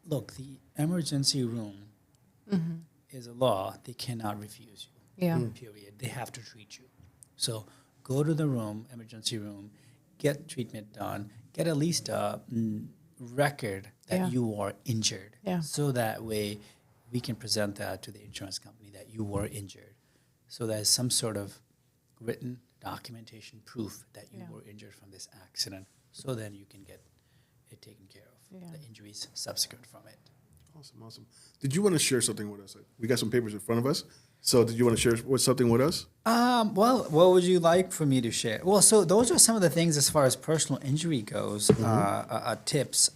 look, the emergency room is a law. They cannot refuse you.
Yeah.
Period. They have to treat you. So go to the room, emergency room, get treatment done, get at least a record that
Yeah.
you are injured.
Yeah.
So that way we can present that to the insurance company that you were injured. So there's some sort of written documentation proof that you were injured from this accident. So then you can get it taken care of, the injuries subsequent from it.
Awesome. Did you want to share something with us? We got some papers in front of us. So did you want to share something with us?
Well, what would you like for me to share? Well, so those are some of the things as far as personal injury goes, tips.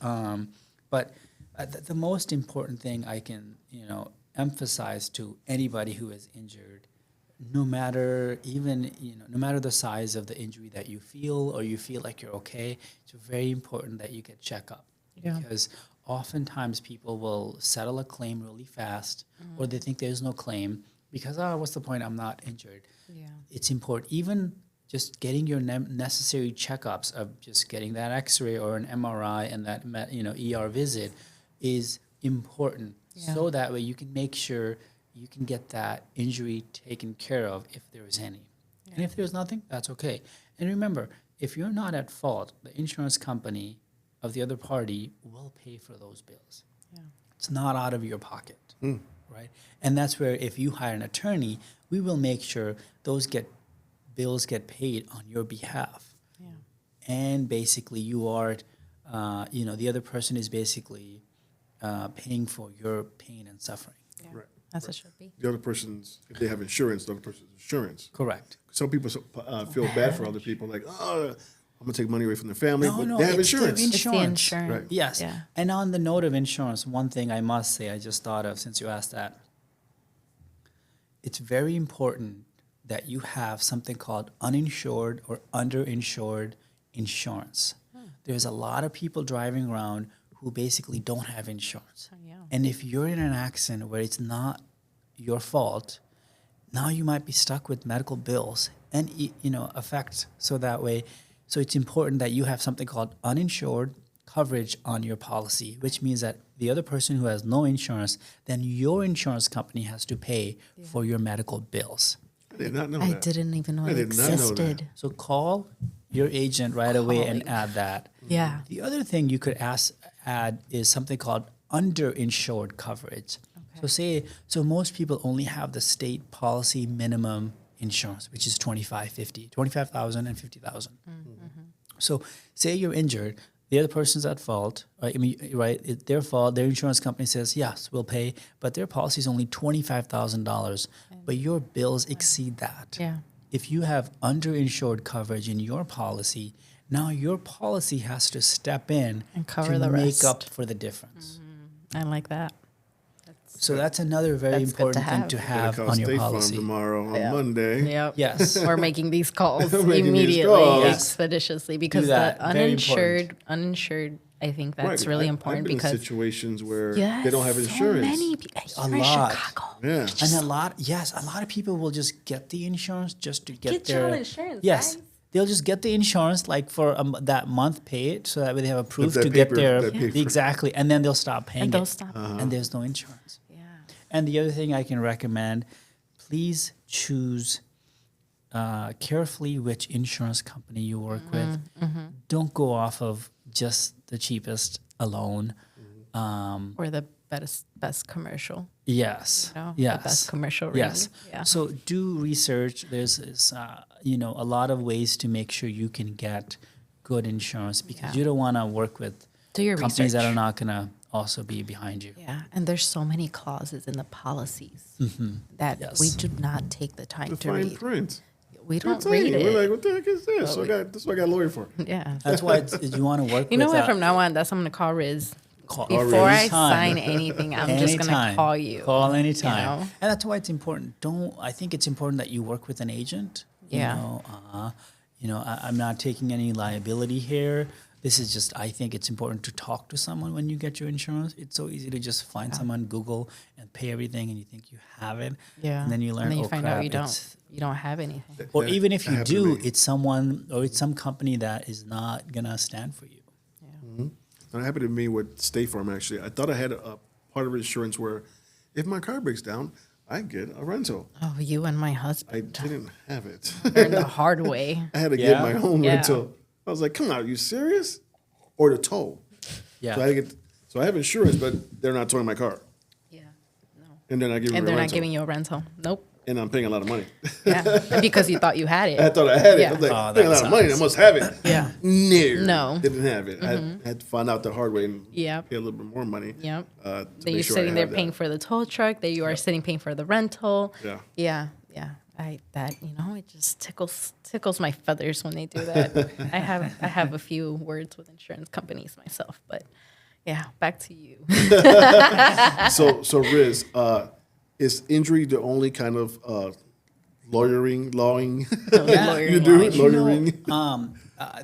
But the most important thing I can, emphasize to anybody who is injured, no matter the size of the injury that you feel, or you feel like you're okay, it's very important that you get checkup.
Yeah.
Because oftentimes people will settle a claim really fast, or they think there's no claim because, what's the point? I'm not injured.
Yeah.
It's important, even just getting your necessary checkups of just getting that X-ray or an MRI and that ER visit is important.
Yeah.
So that way you can make sure you can get that injury taken care of if there is any. And if there's nothing, that's okay. And remember, if you're not at fault, the insurance company of the other party will pay for those bills.
Yeah.
It's not out of your pocket, right? And that's where if you hire an attorney, we will make sure those bills get paid on your behalf.
Yeah.
And basically you are, the other person is basically paying for your pain and suffering.
Yeah.
Right.
As it should be.
The other person's, if they have insurance, the other person's insurance.
Correct.
Some people feel bad for other people, like, I'm going to take money away from their family, but they have
it's
insurance.
The
It's the
insurance.
insurance.
Right.
Yes.
Yeah.
And on the note of insurance, one thing I must say, I just thought of since you asked that, it's very important that you have something called uninsured or underinsured insurance. There's a lot of people driving around who basically don't have insurance.
Oh, yeah.
And if you're in an accident where it's not your fault, now you might be stuck with medical bills and effects. So that way, so it's important that you have something called uninsured coverage on your policy, which means that the other person who has no insurance, then your insurance company has to pay for your medical bills.
I did not know
I
that.
didn't even know
I
it
did not know that.
existed.
So call your agent right away and add that.
Yeah.
The other thing you could add is something called underinsured coverage. So most people only have the state policy minimum insurance, which is $25,000 and $50,000. So say you're injured, the other person's at fault, right? It's their fault. Their insurance company says, yes, we'll pay, but their policy is only $25,000, but your bills exceed that.
Yeah.
If you have underinsured coverage in your policy, now your policy has to step in
And cover
to
the
make
rest.
up for the difference.
I like that.
So that's another very
That's good to
important thing
have.
to
Gotta
have
call
on your
State Farm
policy.
tomorrow on
Yeah.
Monday.
Yep.
Yes.
We're making these calls
Making these
immediately,
calls.
expeditiously, because
that.
the
Very
uninsured, I think that's
Right.
really
I've
important
been
because
in situations where
yes,
they don't have insurance.
So many
A
here in
lot.
Chicago.
Yeah.
And a lot of people will just get the insurance just to get
your
their
own insurance,
Yes,
guys.
they'll just get the insurance like for that month, pay it so that way they have a proof
that
to get
paper-
their
that paper.
exactly, and then they'll stop paying
And they'll
it,
stop.
and there's no insurance.
Yeah.
And the other thing I can recommend, please choose carefully which insurance company you work with. Don't go off of just the cheapest alone.
Or the best commercial.
Yes.
The
Yes.
best commercial rating.
Yes.
Yeah.
So do research. There's a lot of ways to make sure you can get good insurance because
Yeah.
you don't want to work with
Do your
companies that
research.
are not going to also be behind you.
Yeah, and there's so many clauses in the policies that
Yes.
we do not take the time
The
to
fine
read.
print.
We
They're
don't read
tiny.
it.
We're like, what the heck is this? This is what I got a lawyer for.
Yeah.
That's why you want to work
You know
with
what? From now on, that's what I'm gonna call Riz.
Call
Before I
anytime.
sign anything, I'm just gonna
Anytime.
call you.
Call anytime.
know?
And that's why it's important. I think it's important that you work with an agent.
Yeah.
I'm not taking any liability here. this is just, I think it's important to talk to someone when you get your insurance. It's so easy to just find someone, Google, and pay everything, and you think you have it.
Yeah.
And then you learn,
and then you
oh,
find
crap,
out you
it's-
don't have anything.
Or even if you
happened to
do,
me.
it's someone or it's some company that is not going to stand for you.
That happened to me with State Farm, actually. I thought I had a part of insurance where if my car breaks down, I get a rental.
Oh, you and my
I
husband
didn't have it.
learned the hard way.
I had to
Yeah?
get my own
Yeah.
rental. I was like, come on, are you serious? Or the tow.
Yeah.
So I had to get, so I have insurance, but they're not towing my car.
Yeah. No.
And they're not giving
And
me a
they're not
rental.
giving you a rental. Nope.
And I'm paying a lot of money.
Yeah. Because you thought you had it.
I thought I had it.
Yeah.
I was like,
Oh,
I'm paying a
that
lot of money. I
sucks.
must have it.
Yeah.
No.
No.
Didn't have it. I had to find out the hard way and
Yep.
pay a little bit more money.
Yep.
To
Then
make
you're
sure I
sitting there
have
paying
that.
for the tow truck. There you are sitting paying for the rental.
Yeah.
Yeah. Yeah. It just tickles my feathers when they do that. I have a few words with insurance companies myself, but yeah, back to you.
So Riz, is injury the only kind of lawing you do? Lawyering?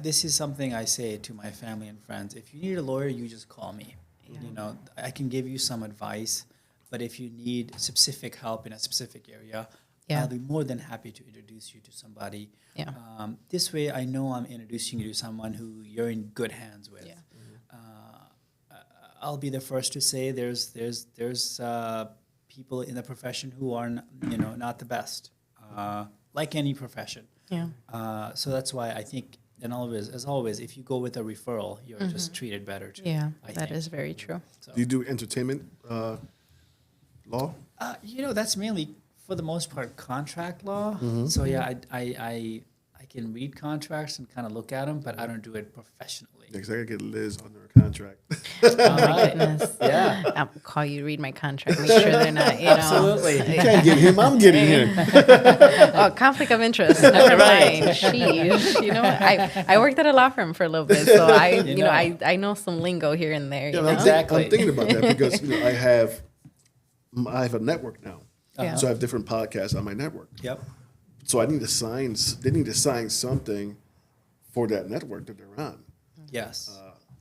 This is something I say to my family and friends. If you need a lawyer, you just call me. You know, I can give you some advice, but if you need specific help in a specific area,
Yeah.
I'll be more than happy to introduce you to somebody.
Yeah.
This way, I know I'm introducing you to someone who you're in good hands with.
Yeah.
I'll be the first to say there's people in the profession who are not the best, like any profession.
Yeah.
So that's why I think, and as always, if you go with a referral, you're just treated better too.
Yeah,
I
that
think.
is very true.
So,
Do you do entertainment law?
that's mainly for the most part contract law. So yeah, I can read contracts and kind of look at them, but I don't do it professionally.
Because I got to get Liz under a contract.
Oh my goodness.
Yeah.
I'll call you, read my contract, make sure they're not,
Absolutely.
You can't get him. I'm getting him.
Oh, conflict of interest. Never mind. Sheesh. You know what? I worked at a law firm for a little bit, so I know some lingo here and there. You
Yeah,
know?
Exactly.
I'm thinking about that because I have a network now.
Yeah.
So I have different podcasts on my network.
Yep.
So I need to sign. They need to sign something for that network that they're on.
Yes.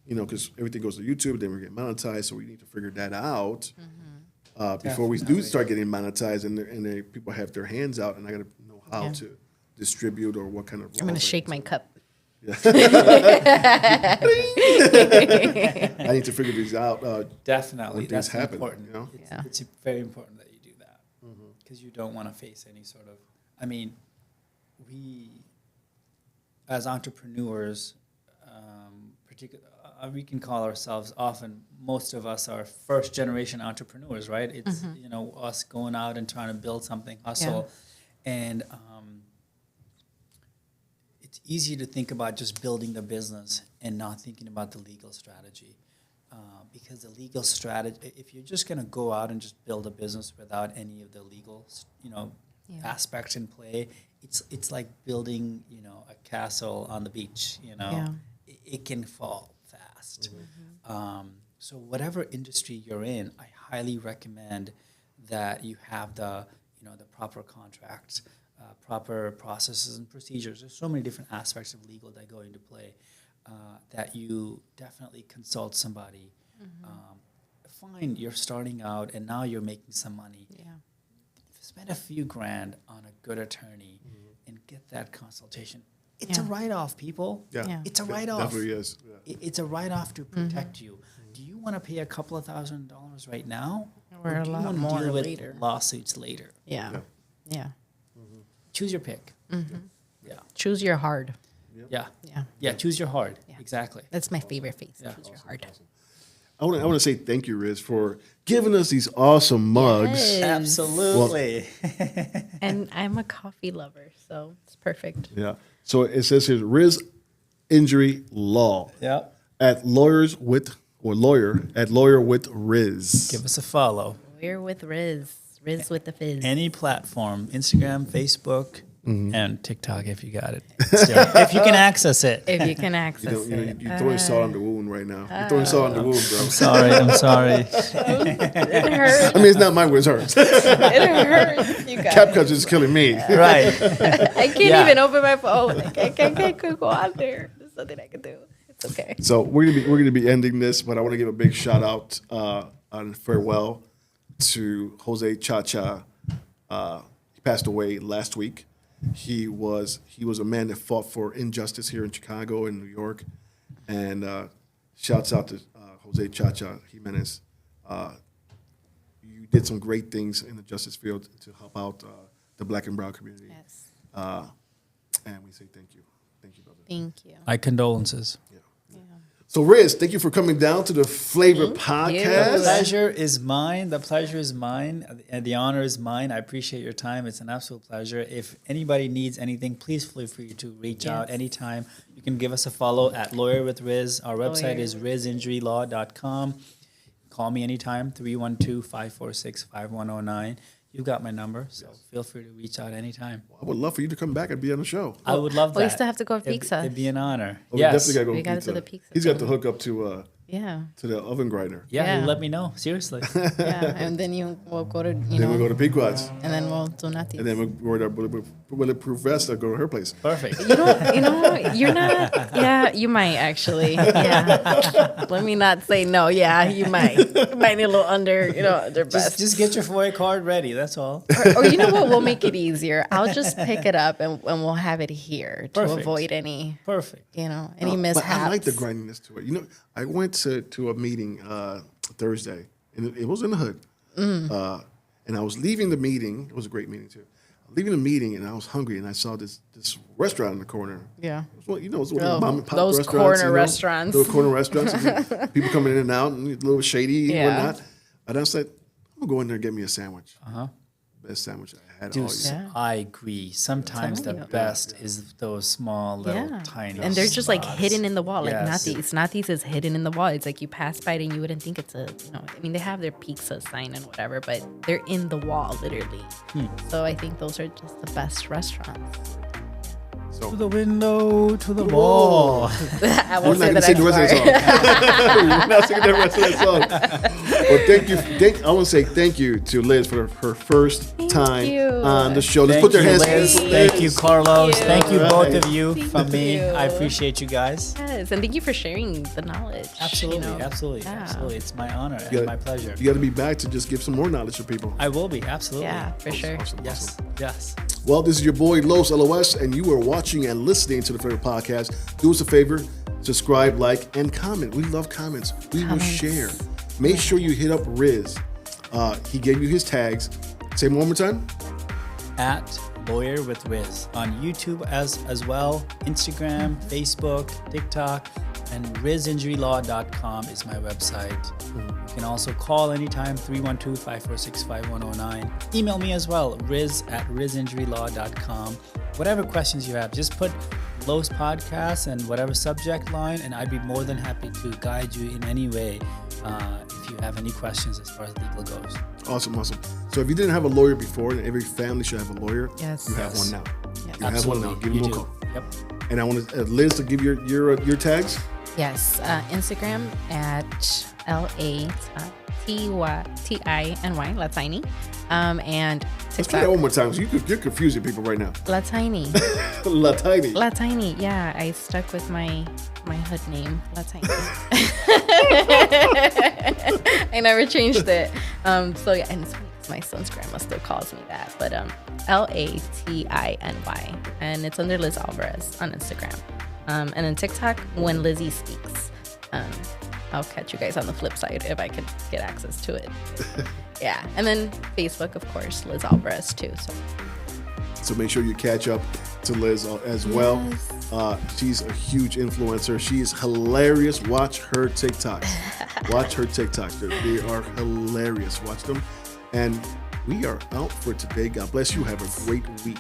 Because everything goes to YouTube, then we get monetized. So we need to figure that out before we do
Definitely.
start getting monetized, and people have their hands out, and I got to know how
Yeah.
to distribute or what kind of.
I'm going to shake my cup.
I need to figure these out.
Definitely.
when things
That's
happen,
important.
you know?
Yeah.
It's very important that you do that because you don't want to face any sort of. I mean, we as entrepreneurs, we can call ourselves often. Most of us are first generation entrepreneurs, right? It's us going out and trying to build something, hustle, and it's easy to think about just building the business and not thinking about the legal strategy. Because the legal strategy, if you're just going to go out and just build a business without any of the legal, aspects in play, it's like building, a castle on the beach.
Yeah.
It can fall fast. So whatever industry you're in, I highly recommend that you have the proper contracts, proper processes and procedures. There's so many different aspects of legal that go into play that you definitely consult somebody. Fine, you're starting out and now you're making some money.
Yeah.
Spend a few grand on a good attorney and get that consultation. It's a
Yeah.
write-off, people.
Yeah,
Yeah.
It's a
It
write-off.
definitely is. Yeah.
It's a write-off to protect you. Do you want to pay a couple of $1,000s right now?
Or a
do you
lot
wanna
more
deal with
later?
lawsuits later?
Yeah. Yeah.
Choose your pick. Yeah.
Choose your hard.
Yeah.
Yeah.
Yeah, choose your hard.
Yeah.
Exactly.
That's my favorite face.
Yeah.
Choose your hard.
I want to say thank you, Riz, for giving us these awesome mugs.
Yes.
Absolutely.
And I'm a coffee lover, so it's perfect.
Yeah. So it says here, Riz Injury Law
Yep.
at lawyer with Riz.
Give us a follow.
We're with Riz. Riz with the fizz.
Any platform, Instagram, Facebook, and TikTok if you got it. Still, if you can access it.
If you can access it.
You're throwing salt on the wound right now. You're throwing salt on the wound, bro.
I'm sorry.
It hurts.
I mean, it's not my wound, it's hers.
It hurts. You guys.
CapCut's is killing me.
Right.
I can't
Yeah.
even open my phone. Like, I can't go on there. There's nothing I can do. It's It's okay.
So we're gonna be ending this, but I want to give a big shout out on farewell to Jose Chacha. He passed away last week. He was a man that fought for injustice here in Chicago and New York, and shouts out to Jose Chacha Jimenez. You did some great things in the justice field to help out the Black and Brown community.
Yes.
And we say thank you, brother.
Thank you.
My condolences.
So Riz, thank you for coming down to the Flavor
The
Podcast.
pleasure is mine. The pleasure is mine. And the honor is mine. I appreciate your time. It's an absolute pleasure. If anybody needs anything, please feel free to reach out anytime. You can give us a follow at Lawyer with Riz. Our website is rizinjurylaw.com. Call me anytime, 312-546-5109. You've got my number, so feel free to reach out anytime.
I would love for you to come back and be on the show.
I would love that.
We still have to go have pizza.
It'd be an honor.
Oh,
Yes.
we definitely
We
gotta
gotta
go
do the
pizza.
pizza
He's got
too.
to hook up to
Yeah.
the oven grinder.
Yeah,
Yeah.
let me know. Seriously.
Yeah. And then we'll go to,
Then we go to Pequod's,
and then we'll do nothing.
and then we'll wear our bulletproof vest and go to her place.
Perfect.
You're not. Yeah, you might actually. Yeah. Let me not say no. Yeah, you might. You might need a little under best.
Just get your FOIA card ready. That's all.
Or you know what? We'll make it easier. I'll just pick it up and we'll have it here to
Perfect.
avoid any
Perfect.
any mishaps.
But I like the grindiness to it. You know, I went to a meeting Thursday, and it was in the hood. And I was leaving the meeting. It was a great meeting too. Leaving the meeting, and I was hungry, and I saw this restaurant in the corner.
Yeah.
It was one of those mom and pop
those
restaurants.
corner restaurants.
Those corner restaurants. And people coming in and out, and a little shady and whatnot. And I said, I'm gonna go in there and get me a sandwich. Best sandwich I had all
Dude,
year.
I agree. Sometimes the
telling you.
best is those small, little,
Yeah.
tiny
And they're just like
spots.
hidden in the wall. Like
Yes.
Nathy's is hidden in the wall. It's like you pass by it and you wouldn't think it's I mean, they have their pizza sign and whatever, but they're in the wall, literally. So I think those are just the best restaurants.
To the window, to the wall.
I
We're
won't
not
say
gonna
the
sing the
next
rest of
part.
that song. We're not singing the rest of that song. Well, I want to say thank you to Liz for her first time
you.
on the show. Let's
Thank
put their
you,
hands.
Liz.
Liz.
Thank you, Carlos. Thank you, both
Right.
of you, from me.
you.
I appreciate you guys.
Yes, and thank you for sharing the knowledge.
Absolutely,
you know?
absolutely,
Yeah.
absolutely. It's my honor
You
and
gotta-
my pleasure.
You got to be back to just give some more knowledge to people.
I will be, absolutely.
Yeah, for sure.
Awesome,
Yes,
awesome.
yes.
Well, this is your boy Los LOS, and you are watching and listening to the Flavor Podcast. Do us a favor, subscribe, like, and comment. We love comments. We will share. Make sure you hit up Riz. He gave you his tags. Say them one more time.
At Lawyer with Riz on YouTube as well, Instagram, Facebook, TikTok, and rizinjurylaw.com is my website. You can also call anytime, 312-546-5109. Email me as well, riz@rizinjurylaw.com. Whatever questions you have, just put Lowe's Podcast and whatever subject line, and I'd be more than happy to guide you in any way if you have any questions as far as legal goes.
Awesome, awesome. So if you didn't have a lawyer before, and every family should have a lawyer,
Yes.
you have one now. You have
Absolutely,
one now. Give
you
them a
do.
call.
Yep.
And I want Liz to give your tags.
Yes, Instagram at LATINY, Latiny, and
Let's try that
TikTok.
one more time. So you're confusing people right now.
Latiny.
Latiny.
Latiny, yeah, I stuck with my hood name, Latiny. I never changed it. So yeah, and it's funny 'cause my son's grandma still calls me that, but LATINY, and it's under Liz Alvarez on Instagram. And then TikTok, when Lizzie speaks. I'll catch you guys on the flip side if I can get access to it. Yeah, and then Facebook, of course, Liz Alvarez too.
So make sure you catch up to Liz as well.
Yes.
She's a huge influencer. She is hilarious. Watch her TikToks. Watch her TikToks. They are hilarious. Watch them. And we are out for today. God bless you. Have a great week.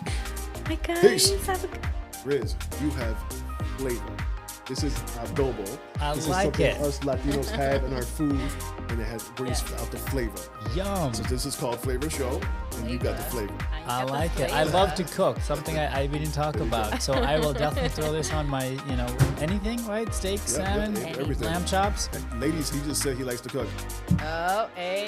My guys,
Peace.
have a good.
Riz, you have flavor. This is adobo.
I
This
like
is
it.
something us Latinos have in our food, and it brings out the flavor.
Yum.
So this is called Flavor Show, and you got the flavor.
I like it. I love to cook, something we didn't talk about. So I will definitely throw this on my, anything, right? Steak, salmon,
everything.
lamb chops.
Ladies, he just said he likes to cook.
Oh, hey.